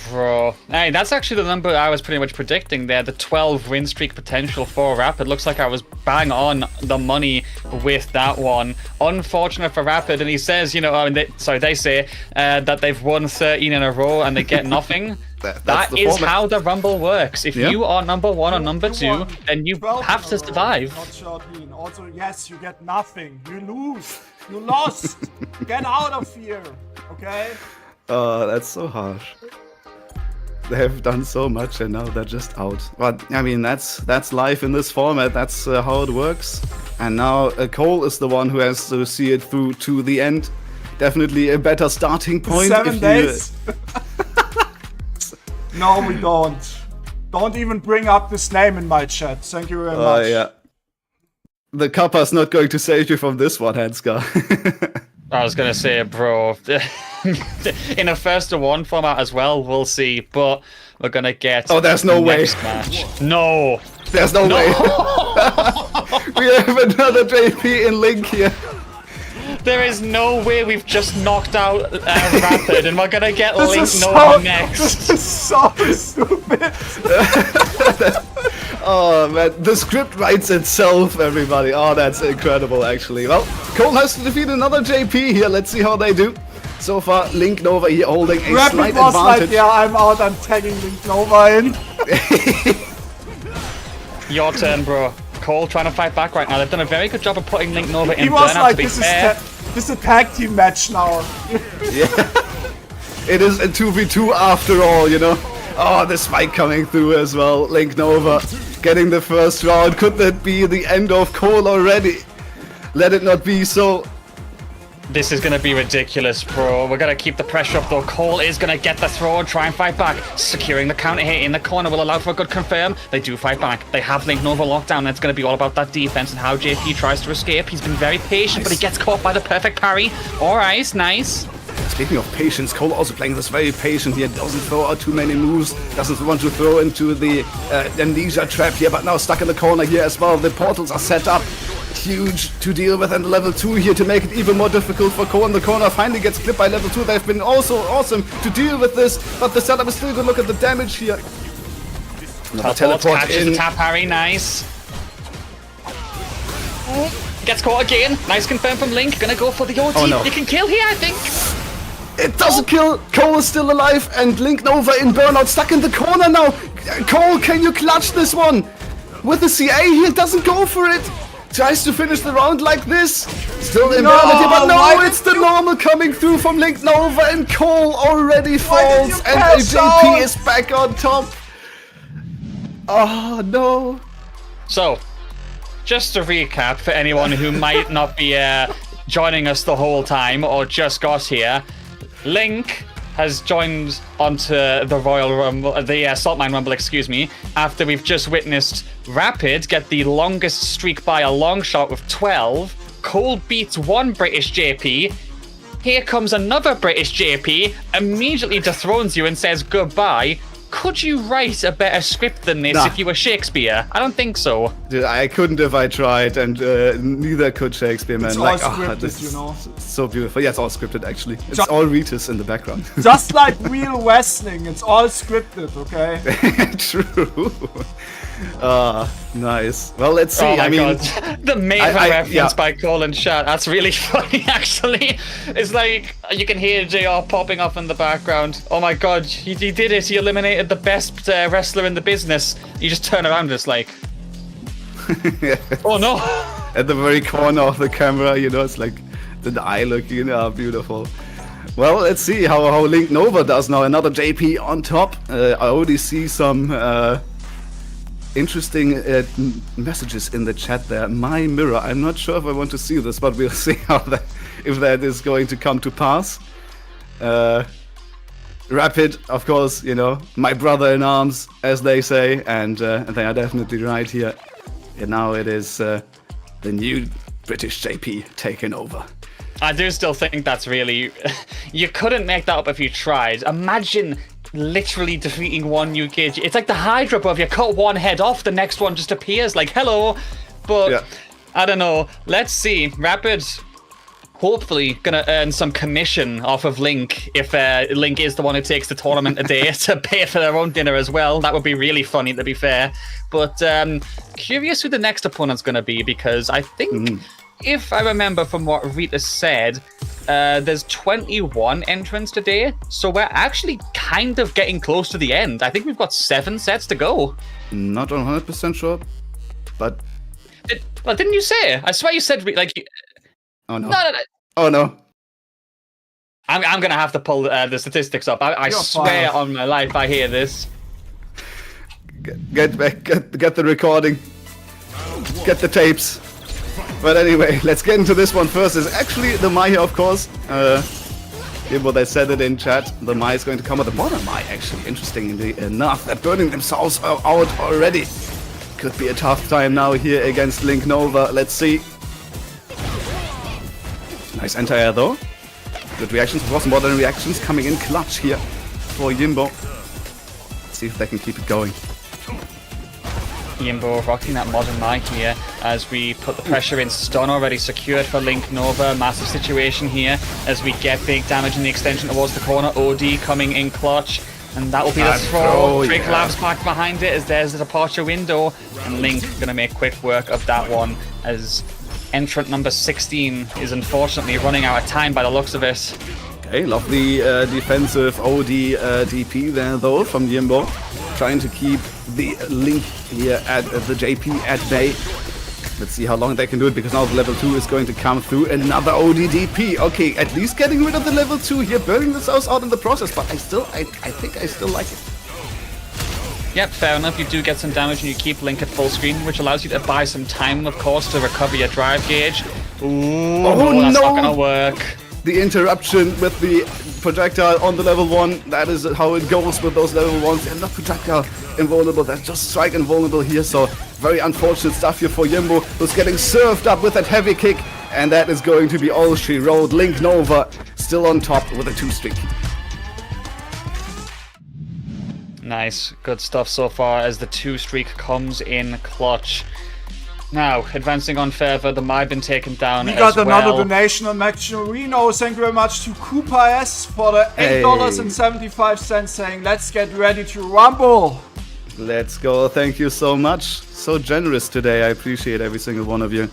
Bro. Hey, that's actually the number I was pretty much predicting there. The 12 win streak potential for Rapid. Looks like I was bang on the money with that one. Unfortunate for Rapid. And he says, you know, they say that they've won 13 in a row and they get nothing. That is how the Rumble works. If you are number 1 or number 2, then you have to survive. Not 13. Also, yes, you get nothing. You lose. You lost. Get out of here. Okay? Oh, that's so harsh. They have done so much and now they're just out. But I mean, that's life in this format. That's how it works. And now Cole is the one who has to see it through to the end. Definitely a better starting point. 7 days. No, we don't. Don't even bring up this name in my chat. Thank you very much. Yeah. The Kappa's not going to save you from this one, Hanska. I was gonna say, bro, in a first to one format as well, we'll see. But we're gonna get. Oh, there's no way. Match. No. There's no way. We have another JP in Link here. There is no way we've just knocked out Rapid, and we're gonna get Link Nova next. This is so stupid. Oh man, the script writes itself, everybody. Oh, that's incredible, actually. Well, Cole has to defeat another JP here. Let's see how they do. So far, Link Nova here holding a Rapid slight was advantage. like, yeah, I'm out. I'm tagging Link Nova in. Your turn, bro. Cole trying to fight back right now. They've done a very good job of putting Link Nova in. He was burnout, like, to be this fair. is a tag team match now. Yeah. It is a 2v2 after all, you know. Oh, the spike coming through as well. Link Nova getting the first round. Could that be the end of Cole already? Let it not be so. This is going to be ridiculous, bro. We're going to keep the pressure up, though. Cole is going to get the throw and try and fight back. Securing the counter hit in the corner will allow for a good confirm. They do fight back. They have Link Nova locked down. It's going to be all about that defense and how JP tries to escape. He's been very patient, but he gets caught by the perfect parry. All right, nice. Speaking of patience, Cole also playing this very patient here. Doesn't throw out too many moves. Doesn't want to throw into the amnesia trap here, but now stuck in the corner here as well. The portals are set up. Huge to deal with, and level 2 here to make it even more difficult for Cole in the corner. Finally gets clipped by level 2. They've been also awesome to deal with this, but the setup is still good. Look at the damage here. Teleport catches the tap parry, nice. Gets caught again. Nice confirm from Link. Gonna go for the OT. Oh, no. You can kill here, I think. It doesn't kill. Cole is still alive, and Link Nova in burnout, stuck in the corner now. Cole, can you clutch this one? With the CA, he doesn't go for it. Tries to finish the round like this. Still in burnout here, but no, it's the normal coming through from Link Nova, and Cole already falls, and JP is back on top. Oh, no. So, just to recap for anyone who might not be joining us the whole time or just got here, Link has joined onto the Royal Rumble, the Saltmine Rumble, excuse me, after we've just witnessed Rapid get the longest streak by a long shot with 12. Cole beats one British JP. Here comes another British JP, immediately dethrones you and says goodbye. Could you write a better script than this if you were Shakespeare? I don't think so. Dude, I couldn't if I tried, and neither could Shakespeare, man. It's like, all scripted, you know. So beautiful. Yeah, it's all scripted, actually. It's all Ritus in the background. Just like real wrestling, it's all scripted, okay? True. Nice. Well, let's see. Oh my God. The Maven reference by Cole and Chat. That's really funny, actually. It's like you can hear JR popping off in the background. Oh my God, he did it. He eliminated the best wrestler in the business. You just turn around and it's like, oh no. At the very corner of the camera, you know, it's like the eye looking, beautiful. Well, let's see how Link Nova does now. Another JP on top. I already see some interesting messages in the chat there. My mirror. I'm not sure if I want to see this, but we'll see if that is going to come to pass. Rapid, of course, you know, my brother in arms, as they say, and they are definitely right here. And now it is the new British JP taking over. I do still think that's really... You couldn't make that up if you tried. Imagine literally defeating one UK... It's like the Hydra above you. Cut one head off, the next one just appears like, hello, But Yeah. I don't know. Let's see. Rapid, hopefully, gonna earn some commission off of Link if Link is the one who takes the tournament today to pay for their own dinner as well. That would be really funny, to be fair. But curious who the next opponent's gonna be, because I think, if I remember from what Rita said, there's 21 entrants today, so we're actually kind of getting close to the end. I think we've got 7 sets to go. Not 100% sure, but... Well, didn't you say? I swear you said, like... Oh, no. No. Oh, no. I'm going to have to pull the statistics up. I swear on my life I hear this. Get the recording. Get the tapes. But anyway, let's get into this one first. It's actually the Mai here, of course. But they said it in chat. The Mai is going to come with the modern Mai, actually. Interestingly enough, they're burning themselves out already. Could be a tough time now here against Link Nova. Let's see. Nice anti-air though. Good reactions, of course, modern reactions coming in clutch here for Yimbo. Let's see if they can keep it going. Yimbo rocking that modern Mai here as we put the pressure in. Stun already secured for Link Nova. Massive situation here as we get big damage in the extension towards the corner. OD coming in clutch. And that will be the throw. Drake Labs back behind it as there's the departure window. And Link gonna make quick work of that one as entrant number 16 is unfortunately running out of time by the looks of it. Okay, lovely defensive OD DP there though from Yimbo. Trying to keep the Link here at the JP at bay. Let's see how long they can do it, because now the level 2 is going to come through. Another OD DP. Okay, at least getting rid of the level 2 here, burning themselves out in the process, but I think I still like it. Yep, fair enough. You do get some damage and you keep Link at full screen, which allows you to buy some time, of course, to recover your drive gauge. Ooh, oh, that's no. not gonna work. The interruption with the projectile on the level 1, that is how it goes with those level 1s. They're not projectile invulnerable, they're just strike invulnerable here, so very unfortunate stuff here for Yimbo, who's getting served up with that heavy kick, and that is going to be all she wrote. Link Nova still on top with a 2 streak. Nice, good stuff so far as the 2 streak comes in clutch. Now, advancing on further, the Mai been taken down We as got another well. donation on Maximino. Thank you very much to Koopa S for the $8.75 saying, let's get ready to rumble. Let's go, thank you so much. So generous today, I appreciate every single one of you.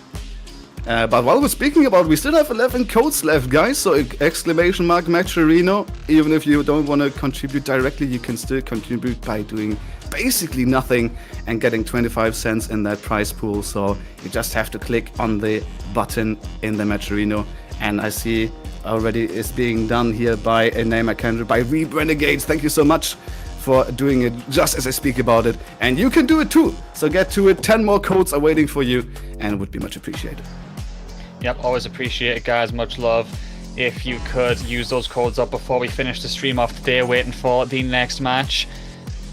But while we're speaking about, we still have 11 codes left, guys, so exclamation mark Matcherino. Even if you don't want to contribute directly, you can still contribute by doing basically nothing and getting 25 cents in that prize pool. So you just have to click on the button in the Matcherino, and I see already is being done here by a name I can't, by Reeb Renegades. Thank you so much for doing it just as I speak about it, and you can do it too. So get to it. 10 more codes are waiting for you, and it would be much appreciated. Yep, always appreciate it, guys. Much love. If you could use those codes up before we finish the stream off today, waiting for the next match.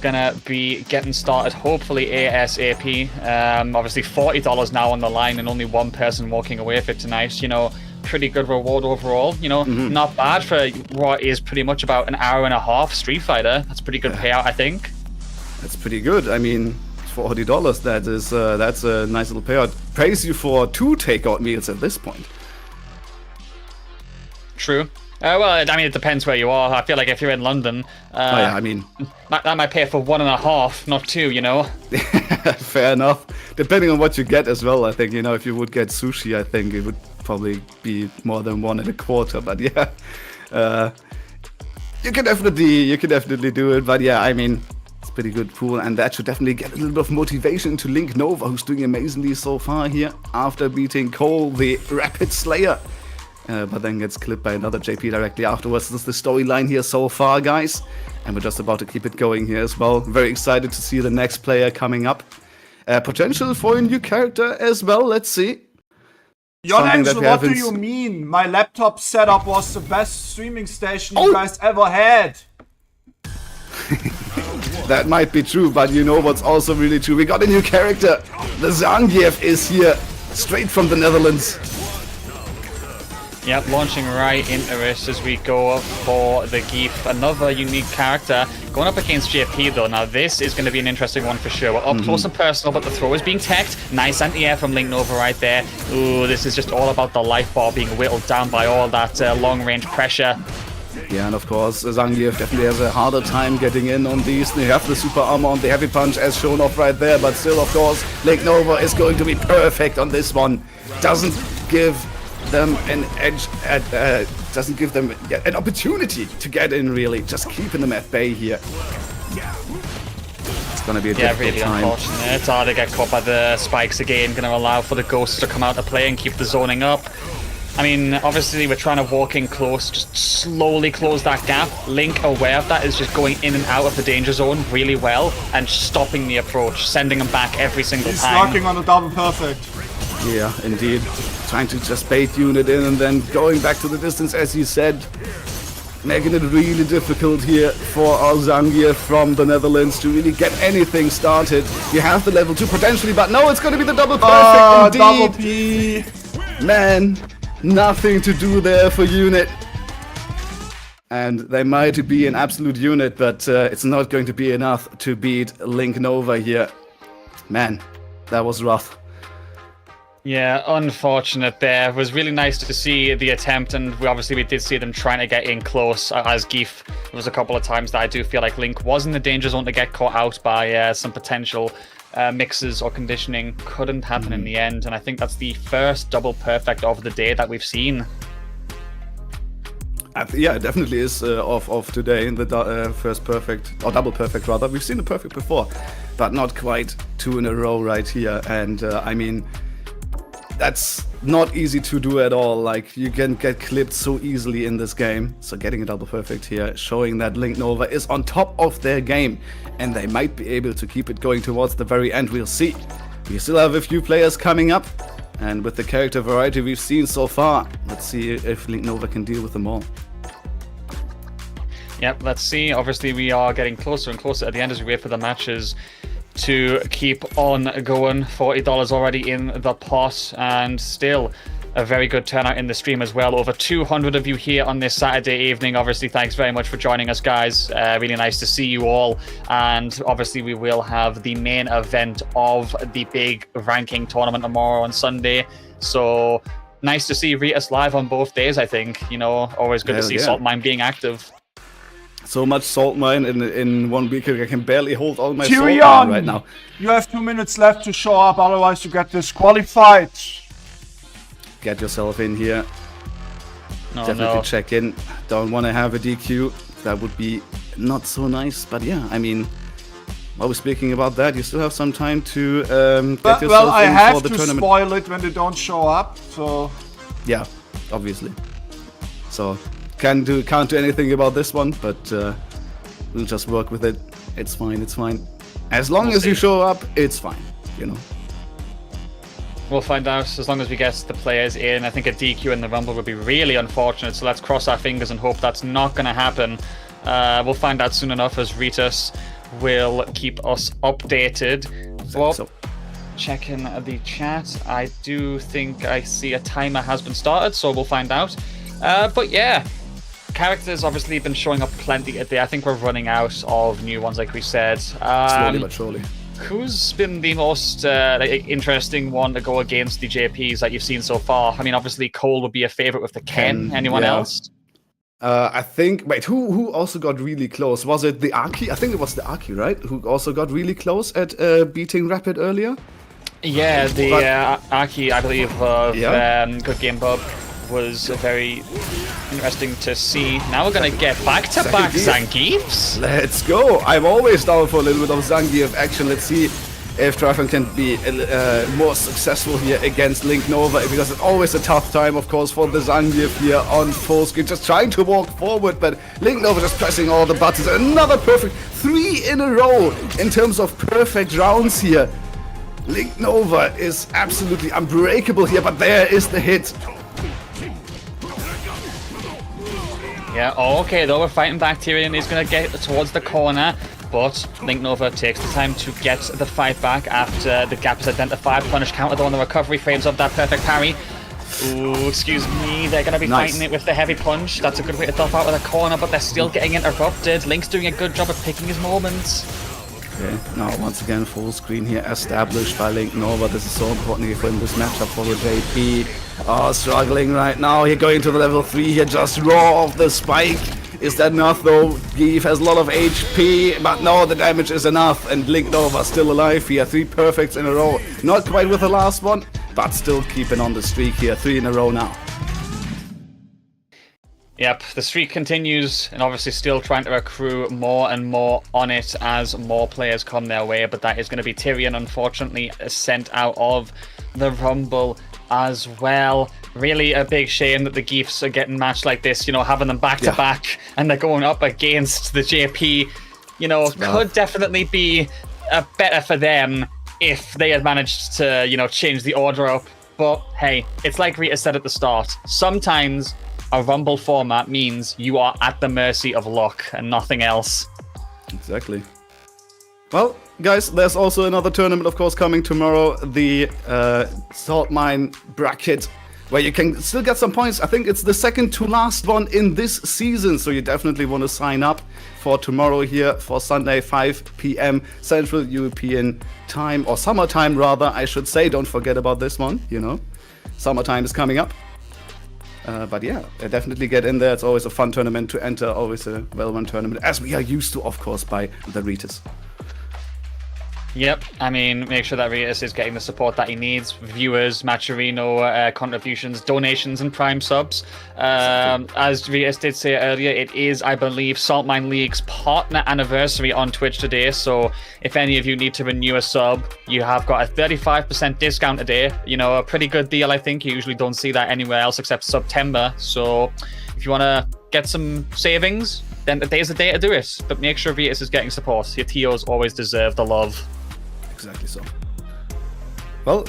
Gonna be getting started hopefully ASAP. Obviously $40 now on the line and only one person walking away with it tonight. You know, pretty good reward overall. You know, not bad for what is pretty much about an hour and a half Street Fighter. That's pretty good payout, I think. That's pretty good. I mean, $40, that is that's a nice little payout. Praise you for 2 takeout meals at this point. True. Well, I mean, it depends where you are. I feel like if you're in London, I mean, that might pay for 1.5, not 2, you know? fair enough. Depending on what you get as well, I think, you know, if you would get sushi, I think it would probably be more than 1.25, but yeah. You can definitely do it, but yeah, I mean, it's pretty good pool, and that should definitely get a little bit of motivation to Link Nova, who's doing amazingly so far here after beating Cole, the Rapid Slayer. But then gets clipped by another JP directly afterwards. This is the storyline here so far, guys. And we're just about to keep it going here as well. Very excited to see the next player coming up. Potential for a new character as well, let's see. Jon Angel, what do you mean? My laptop setup was the best streaming station you guys ever had. That might be true, but you know what's also really true? We got a new character. The Zangief is here, straight from the Netherlands. Yep, launching right into it as we go for the Geef. Another unique character going up against JP though. Now this is going to be an interesting one for sure. We're up close and personal, but the throw is being teched. Nice anti-air from Link Nova right there. Ooh, this is just all about the life bar being whittled down by all that long-range pressure. Yeah, and of course, Zangief definitely has a harder time getting in on these. They have the super armor on the heavy punch as shown off right there, but still, of course, Link Nova is going to be perfect on this one. Doesn't give them an edge, doesn't give them an opportunity to get in, really. Just keeping them at bay here. It's going to be a difficult really time. Unfortunate. It's hard to get caught by the spikes again. Going to allow for the ghosts to come out to play and keep the zoning up. I mean, obviously we're trying to walk in close, just slowly close that gap. Link, aware of that, is just going in and out of the danger zone really well and stopping the approach, sending him back every single time. He's knocking on a double perfect. Yeah, indeed. Trying to just bait unit in and then going back to the distance, as you said. Making it really difficult here for our Zangief from the Netherlands to really get anything started. You have the level 2 potentially, but no, it's going to be the double perfect indeed. Double P. Man, nothing to do there for unit. And they might be an absolute unit, but it's not going to be enough to beat Link Nova here. Man, that was rough. Yeah, unfortunate there. It was really nice to see the attempt, and we did see them trying to get in close as Geef. There was a couple of times that I do feel like Link was in the danger zone to get caught out by some potential mixes or conditioning. Couldn't happen in the end, and I think that's the first double perfect of the day that we've seen. Yeah, it definitely is of today, the first perfect, or double perfect rather. We've seen the perfect before, but not quite 2 in a row right here. And I mean, that's not easy to do at all. Like, you can get clipped so easily in this game. So getting a double perfect here, showing that Link Nova is on top of their game, and they might be able to keep it going towards the very end. We'll see. We still have a few players coming up, and with the character variety we've seen so far, let's see if Link Nova can deal with them all. Yep, let's see. Obviously, we are getting closer and closer at the end as we wait for the matches to keep on going. $40 already in the pot, and still a very good turnout in the stream as well. Over 200 of you here on this Saturday evening. Obviously, thanks very much for joining us, guys. Really nice to see you all. And obviously, we will have the main event of the big ranking tournament tomorrow on Sunday. So nice to see Ritas live on both days, I think. You know, always good to see Saltmine being active. So much Saltmine in 1 week. I can barely hold all my Tyrion Saltmine right now. You have 2 minutes left to show up, otherwise you get disqualified. Get yourself in here. No, Definitely no. check in. Don't want to have a DQ. That would be not so nice. But yeah, I mean, while we're speaking about that, you still have some time to get yourself well, I in have for the to tournament. spoil it when they don't show up, so... Yeah, obviously. So, can't do anything about this one, but we'll just work with it. It's fine, it's fine. As long as you show up, it's fine, you know. We'll find out as long as we get the players in. I think a DQ in the Rumble would be really unfortunate, so let's cross our fingers and hope that's not going to happen. We'll find out soon enough as Ritas will keep us updated. Well, So, checking the chat, I do think I see a timer has been started, so we'll find out. But yeah, characters obviously been showing up plenty today. I think we're running out of new ones, like we said. slowly but surely. Who's been the most interesting one to go against the JPs that you've seen so far? I mean, obviously Cole would be a favorite with the Ken. Anyone yeah. else? I think, wait, who also got really close? Was it the Aki? I think it was the Aki, right? Who also got really close at beating Rapid earlier? Yeah, the Aki, I believe, of Good Game Bub was very interesting to see. Now we're going to get back-to-back Zangiefs. Let's go. I'm always down for a little bit of Zangief action. Let's see if Triumph can be more successful here against Link Nova, because it's always a tough time, of course, for the Zangief here on full screen, just trying to walk forward, but Link Nova just pressing all the buttons. Another perfect 3 in a row in terms of perfect rounds here. Link Nova is absolutely unbreakable here, but there is the hit. Yeah, okay, though, we're fighting back. Tyrion is going to get towards the corner, but Link Nova takes the time to get the fight back after the gap is identified. Punish counter, though, on the recovery frames of that perfect parry. Ooh, excuse me. They're going to be fighting it with the heavy punch. That's a good way to dump out of the corner, but they're still getting interrupted. Link's doing a good job of picking his moments. Okay, now once again full screen here established by Link Nova. This is so important here for in this matchup for the JP. Oh, struggling right now. Here going to the level 3 here, just raw off the spike. Is that enough though? Geef has a lot of HP, but no, the damage is enough. And Link Nova still alive here. 3 perfects in a row. Not quite with the last one, but still keeping on the streak here. 3 in a row now. Yep, the streak continues, and obviously still trying to accrue more and more on it as more players come their way, but that is going to be Tyrion, unfortunately, sent out of the Rumble as well. Really a big shame that the Geefs are getting matched like this, you know, having them back-to-back, and they're going up against the JP, you know, could definitely be better for them if they had managed to, you know, change the order up, but hey, it's like Rita said at the start, sometimes a Rumble format means you are at the mercy of luck and nothing else. Exactly. Well, guys, there's also another tournament, of course, coming tomorrow. The Saltmine bracket, where you can still get some points. I think it's the second to last one in this season, so you definitely want to sign up for tomorrow here for Sunday, 5 p.m. Central European Time, or summertime rather, I should say. Don't forget about this one, you know. Summertime is coming up. But yeah, definitely get in there. It's always a fun tournament to enter, always a well-run tournament, as we are used to, of course, by the Ritas. Yep, I mean, make sure that Ritas is getting the support that he needs. Viewers, Matcherino, contributions, donations, and Prime subs. As Ritas did say earlier, it is, I believe, Saltmine League's partner anniversary on Twitch today. So if any of you need to renew a sub, you have got a 35% discount today. You know, a pretty good deal, I think. You usually don't see that anywhere else except September. So if you want to get some savings, then today's the day to do it. But make sure Ritas is getting support. Your TOs always deserve the love. Exactly so. Well,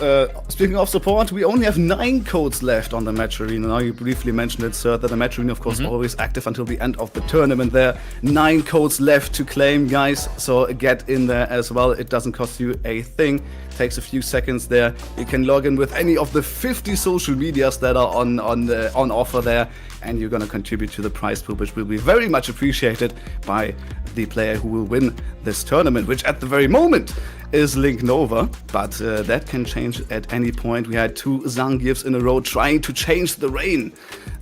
speaking of support, we only have 9 codes left on the match arena. Now, you briefly mentioned it, sir, that the match arena, of course, always active until the end of the tournament there. 9 codes left to claim, guys, so get in there as well. It doesn't cost you a thing. Takes a few seconds there. You can log in with any of the 50 social medias that are on offer there, and you're going to contribute to the prize pool, which will be very much appreciated by the player who will win this tournament, which at the very moment is Link Nova, but that can change at any point. We had 2 Zangiefs in a row trying to change the rain,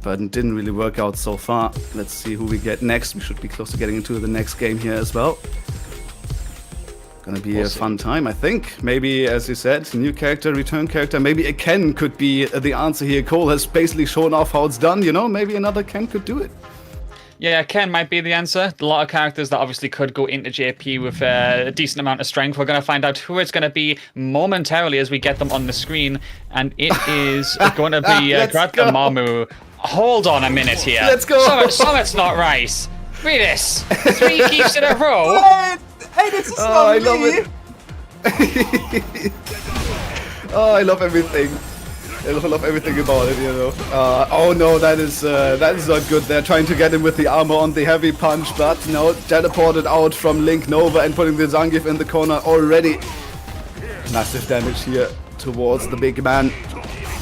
but it didn't really work out so far. Let's see who we get next. We should be close to getting into the next game here as well. Gonna be a fun time, I think. Maybe, as you said, new character, return character. Maybe a Ken could be the answer here. Cole has basically shown off how it's done, you know? Maybe another Ken could do it. Yeah, Ken might be the answer. A lot of characters that obviously could go into JP with a decent amount of strength. We're going to find out who it's going to be momentarily as we get them on the screen. And it is going to be Gratamu. Hold on a minute here. Let's go. Something's not right. Read this. 3 Geefs in a row. Hey, this is not I me. love it. Oh, I love everything. I love everything about it, you know. Oh no, that is not good. They're trying to get him with the armor on the heavy punch, but no, teleported out from Link Nova and putting the Zangief in the corner already. Massive damage here towards the big man.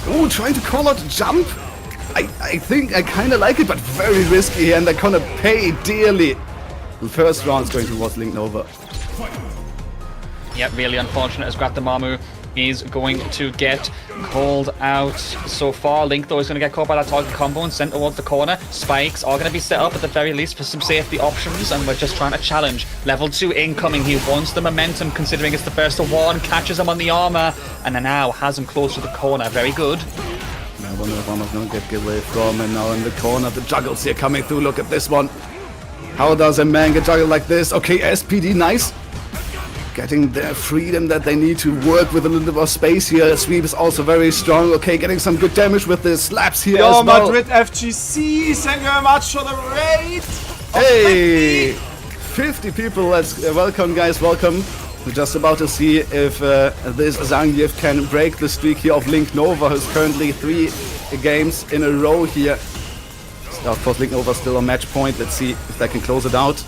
Oh, trying to call out a jump. I think I kind of like it, but very risky here, and they're gonna pay dearly. The first round's going towards Link Nova. Yep, really unfortunate as Gratamu is going to get called out so far. Link, though, is going to get caught by that target combo and sent towards the corner. Spikes are going to be set up at the very least for some safety options, and we're just trying to challenge. Level 2 incoming. He wants the momentum, considering it's the first to one. Catches him on the armor, and then now has him close to the corner. Very good. I wonder if one of them get away from, and now in the corner, the juggles here coming through. Look at this one. How does a man get juggled like this? Okay, SPD, nice. Getting their freedom that they need to work with a little bit of space here. Sweep is also very strong. Okay, getting some good damage with the slaps here as well. Madrid FGC, thank you very much for the raid. Hey, 50 people. Let's welcome, guys. Welcome. We're just about to see if this Zangief can break the streak here of Link Nova, who's currently 3 games in a row here. Of course, Link Nova still on match point. Let's see if they can close it out.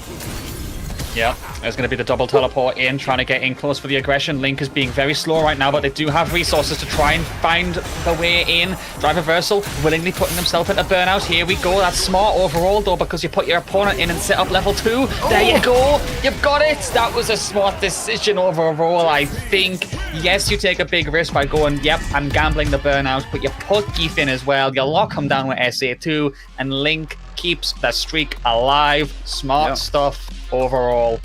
Yeah, there's going to be the double teleport in, trying to get in close for the aggression. Link is being very slow right now, but they do have resources to try and find the way in. Drive reversal, willingly putting himself into burnout. Here we go. That's smart overall, though, because you put your opponent in and set up level 2. There you go. You've got it. That was a smart decision overall, I think. Yes, you take a big risk by going, yep, I'm gambling the burnout, but you put Geef in as well. You lock him down with SA2, and Link keeps that streak alive. Smart stuff overall.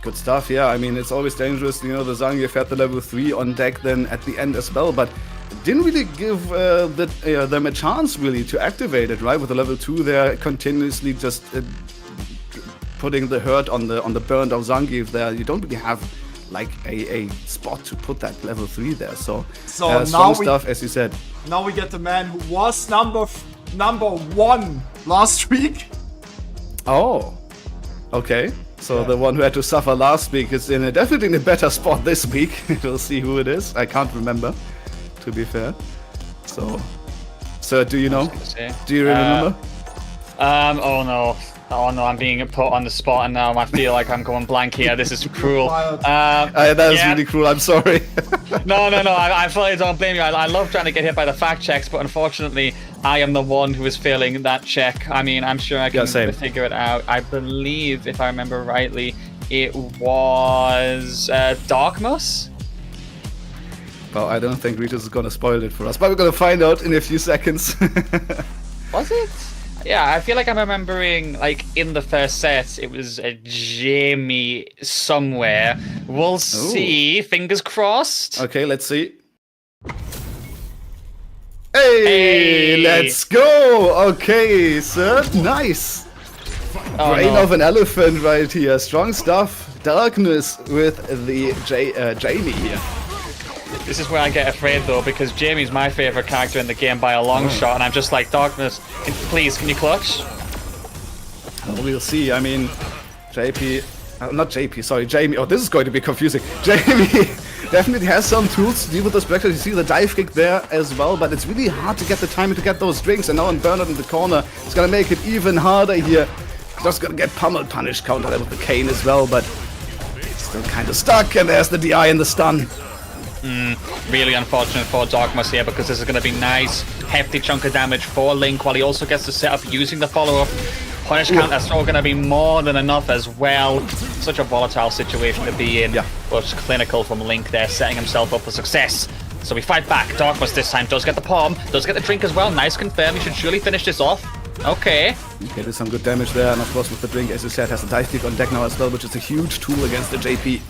Good stuff, yeah. I mean, it's always dangerous. You know, the Zangief had the level 3 on deck then at the end as well, but didn't really give them a chance really to activate it, right? With the level 2, they're continuously just putting the hurt on the burned of Zangief there. You don't really have like a spot to put that level 3 there. So strong stuff, as you said. Now we get the man who was number 1 last week. Oh, okay. So the one who had to suffer last week is definitely in a better spot this week. We'll see who it is. I can't remember, to be fair. So, sir, do you know? Do you remember? Oh no, I'm being put on the spot and now I feel like I'm going blank here. This is cruel. That is really cruel, I'm sorry. No, I fully don't blame you. I love trying to get hit by the fact checks, but unfortunately, I am the one who is failing that check. I mean, I'm sure I can figure it out. I believe, if I remember rightly, it was Darkmus? Well, I don't think Regis is going to spoil it for us, but we're going to find out in a few seconds. Was it? Yeah, I feel like I'm remembering, like, in the first set, it was a Jamie somewhere. We'll see. Fingers crossed. Okay, let's see. Hey, let's go! Okay, sir. Nice. Brain of an elephant right here. Strong stuff. Darkness with the Jamie here. This is where I get afraid, though, because Jamie's my favorite character in the game by a long shot, and I'm just like, Darkness, please, can you clutch? Well, we'll see. I mean, Jamie. Oh, this is going to be confusing. Jamie definitely has some tools to deal with those projectiles. You see the dive kick there as well, but it's really hard to get the timing to get those drinks. And now on Bernard in the corner, it's going to make it even harder here. Just going to get pummeled, punish, counter there with the cane as well, but still kind of stuck. And there's the DI and the stun. Really unfortunate for Darkmus here, because this is going to be nice, hefty chunk of damage for Link, while he also gets to set up using the follow-up. Punish counter throw going to be more than enough as well. Such a volatile situation to be in, but clinical from Link there, setting himself up for success. So we fight back. Darkmus this time does get the palm, does get the drink as well. Nice confirm. He should surely finish this off. Okay, there's some good damage there, and of course with the drink, as you said, has a dive kick on deck now as well, which is a huge tool against the JP.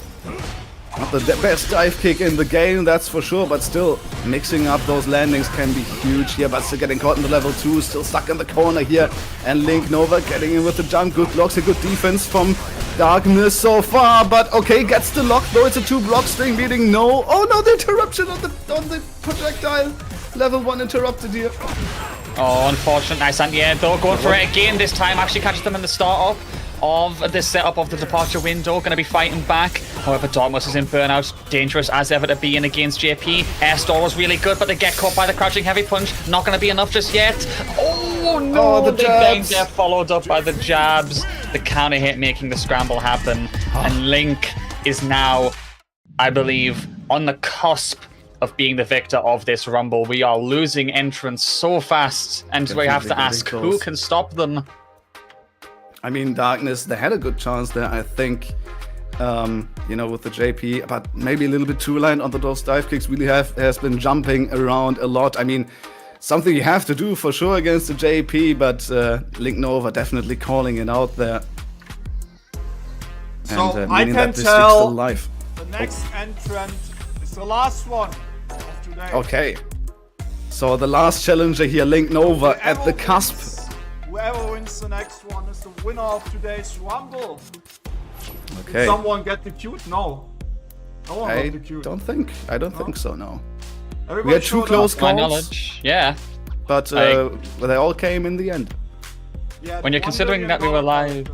Not the best dive kick in the game, that's for sure, but still, mixing up those landings can be huge here, but still getting caught in the level 2, still stuck in the corner here, and Link Nova getting in with the jump, good blocks, a good defense from Darkness so far, but okay, gets the lock, though it's a 2-block string leading, no, oh no, the interruption on the projectile, level 1 interrupted here. Oh, unfortunate, nice anti-air though, going for it again, this time actually catches them in the start-up of the setup of the departure window, going to be fighting back. However, Darkmus is in burnout, dangerous as ever to be in against JP. Air stall was really good, but they get caught by the crouching heavy punch. Not going to be enough just yet. Oh no, the jabs. They're followed up by the jabs. The counter hit making the scramble happen. And Link is now, I believe, on the cusp of being the victor of this Rumble. We are losing entrants so fast, and we have to ask, who can stop them? I mean, Darkness, they had a good chance there, I think, you know, with the JP, but maybe a little bit too reliant on those dive kicks. Really has been jumping around a lot. I mean, something you have to do for sure against the JP, but Link Nova definitely calling it out there. So and, I can tell the next entrant is the last one of today. Okay. So the last challenger here, Link Nova, at the cusp. Whoever wins the next one is the winner of today's Rumble. Okay. Did someone get the cute? No. No one got the cute. I don't think so, no. Everybody we had 2 close calls. My knowledge, yeah. But they all came in the end. Yeah, when you're considering that we were live,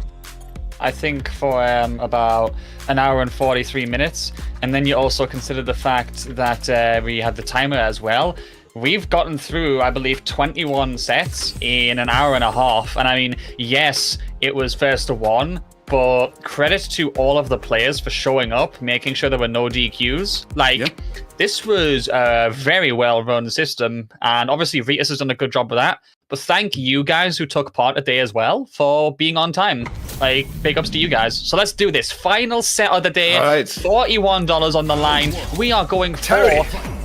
I think, for about an hour and 43 minutes, and then you also consider the fact that we had the timer as well, we've gotten through, I believe, 21 sets in an hour and a half. And I mean, yes, it was first to 1, but credit to all of the players for showing up, making sure there were no DQs. Like, this was a very well-run system, and obviously Ritas has done a good job with that. But thank you guys who took part today as well for being on time. Like, big ups to you guys. So let's do this. Final set of the day. All right. $41 on the line. We are going for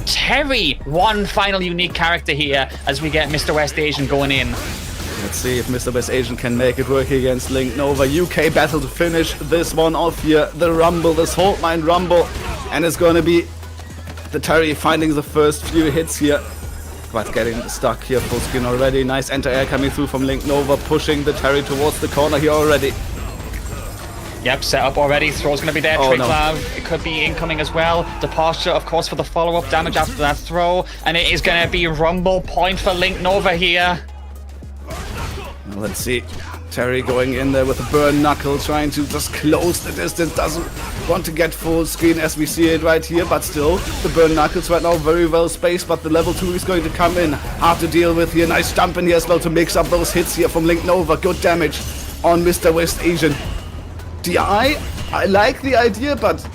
Terry. One final unique character here as we get Mr. West Asian going in. Let's see if Mr. West Asian can make it work against Link Nova. UK battle to finish this one off here. The Rumble, the Saltmine Rumble. And it's going to be the Terry finding the first few hits here. But getting stuck here, full screen already. Nice anti-air coming through from Link Nova, pushing the Terry towards the corner here already. Yep, set up already. Throw's going to be there. Oh, Trick no. Lav, it could be incoming as well. Departure, of course, for the follow-up damage after that throw. And it is going to be Rumble point for Link Nova here. Let's see. Terry going in there with a burn knuckle, trying to just close the distance. Doesn't want to get full screen as we see it right here, but still, the burn knuckles right now very well spaced, but the level 2 is going to come in. Hard to deal with here. Nice jump in here as well to mix up those hits here from Link Nova. Good damage on Mr. West Asian. DI, I like the idea, but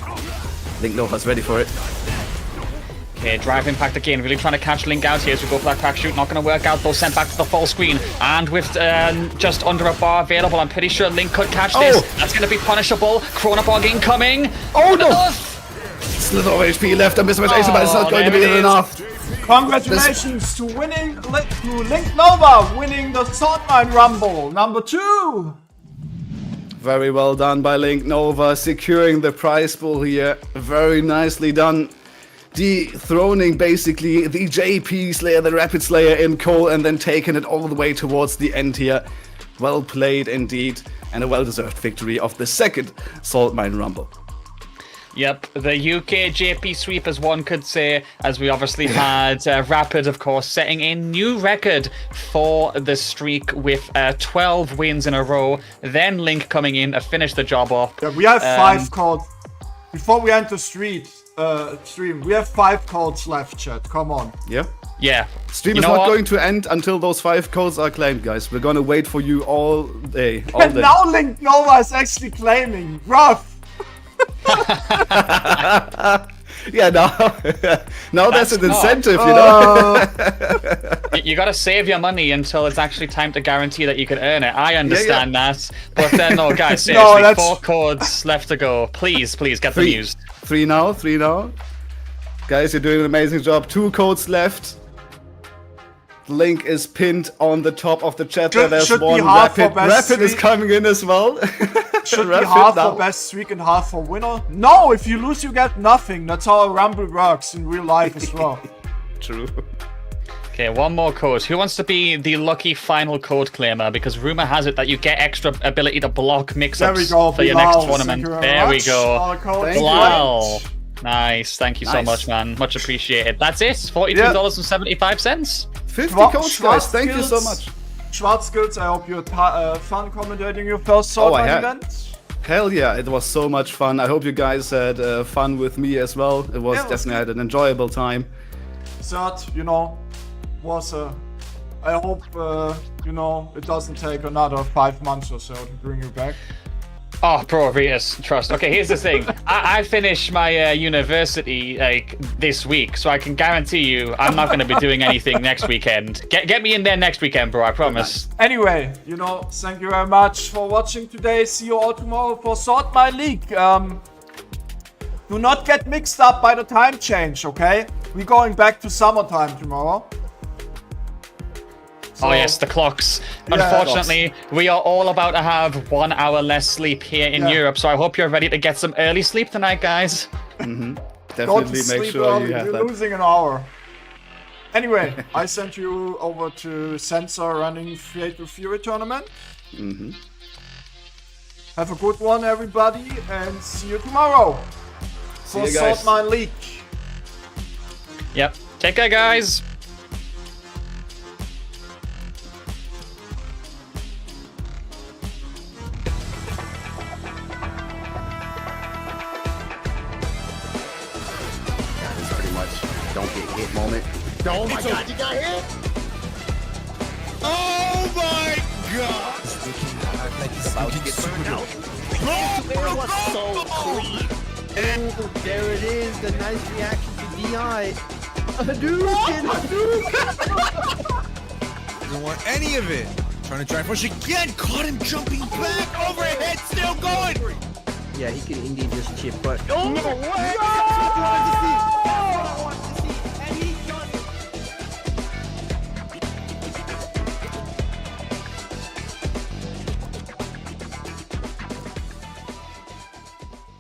Link Nova's ready for it. Okay, drive impact again, really trying to catch Link out here as we go for that crack shoot. Not going to work out though, sent back to the full screen. And with just under a bar available, I'm pretty sure Link could catch this. That's going to be punishable. Chronobog incoming. Oh no! Slither of HP left and Mr. West Asian, but it's not going to be enough. Congratulations to winning to Link Nova, winning the Saltmine Rumble number 2. Very well done by Link Nova, securing the prize pool here. Very nicely done. Dethroning basically the JP Slayer, the Rapid Slayer in Cole, and then taking it all the way towards the end here. Well played indeed, and a well-deserved victory of the second Saltmine Rumble. Yep, the UK JP sweep, as one could say, as we obviously had Rapid, of course, setting a new record for the streak with 12 wins in a row. Then Link coming in to finish the job off. Yeah, we have 5 calls. Before we enter stream, we have 5 codes left, chat. Come on. Yeah? Yeah. Stream is not going to end until those 5 codes are claimed, guys. We're gonna wait for you all day. And now Link Nova is actually claiming. Rough. Yeah, now there's an incentive, you know. You gotta save your money until it's actually time to guarantee that you can earn it. I understand that, but then no, guys, seriously, 4 codes left to go. Please get them used. 3 now. Guys, you're doing an amazing job. 2 codes left. Link is pinned on the top of the chat. There's one. Rapid is coming in as well. Should be half for best streak and half for winner. No, if you lose, you get nothing. That's how a Rumble works in real life as well. True. Okay, one more code. Who wants to be the lucky final code claimer? Because rumor has it that you get extra ability to block mix-ups for your next tournament. There we go. Wow. Nice. Thank you so much, man. Much appreciated. That's it. $42.75. 50 codes, guys. Thank you so much. Schwarzskills, I hope you had fun commentating your first Saltmine event. Hell yeah, it was so much fun. I hope you guys had fun with me as well. It was definitely had an enjoyable time. Third, was I hope, it doesn't take another 5 months or so to bring you back. Oh, bro, Ritas, trust. Okay, here's the thing. I finish my university this week, so I can guarantee you I'm not going to be doing anything next weekend. Get me in there next weekend, bro. I promise. Anyway, thank you very much for watching today. See you all tomorrow for Saltmine League. Do not get mixed up by the time change, okay? We're going back to summertime tomorrow. So, oh yes, the clocks. Unfortunately, we are all about to have 1 hour less sleep here in Europe, so I hope you're ready to get some early sleep tonight, guys. Definitely make sure you have that. You're losing an hour. Anyway, I sent you over to Sensor running Fatal Fury tournament. Have a good one, everybody, and see you tomorrow for Saltmine League. Yep. Take care, guys. Don't get hit moment. Oh my god, you got hit! Oh my god! Like he's about to get burned out. It was so clean. Oh, there it is, the nice reaction to DI. Hadouken! Doesn't want any of it. Trying to try and push again. Caught him jumping back. Overhead, still going. Yeah, he can indeed just chip, but... Oh, no way!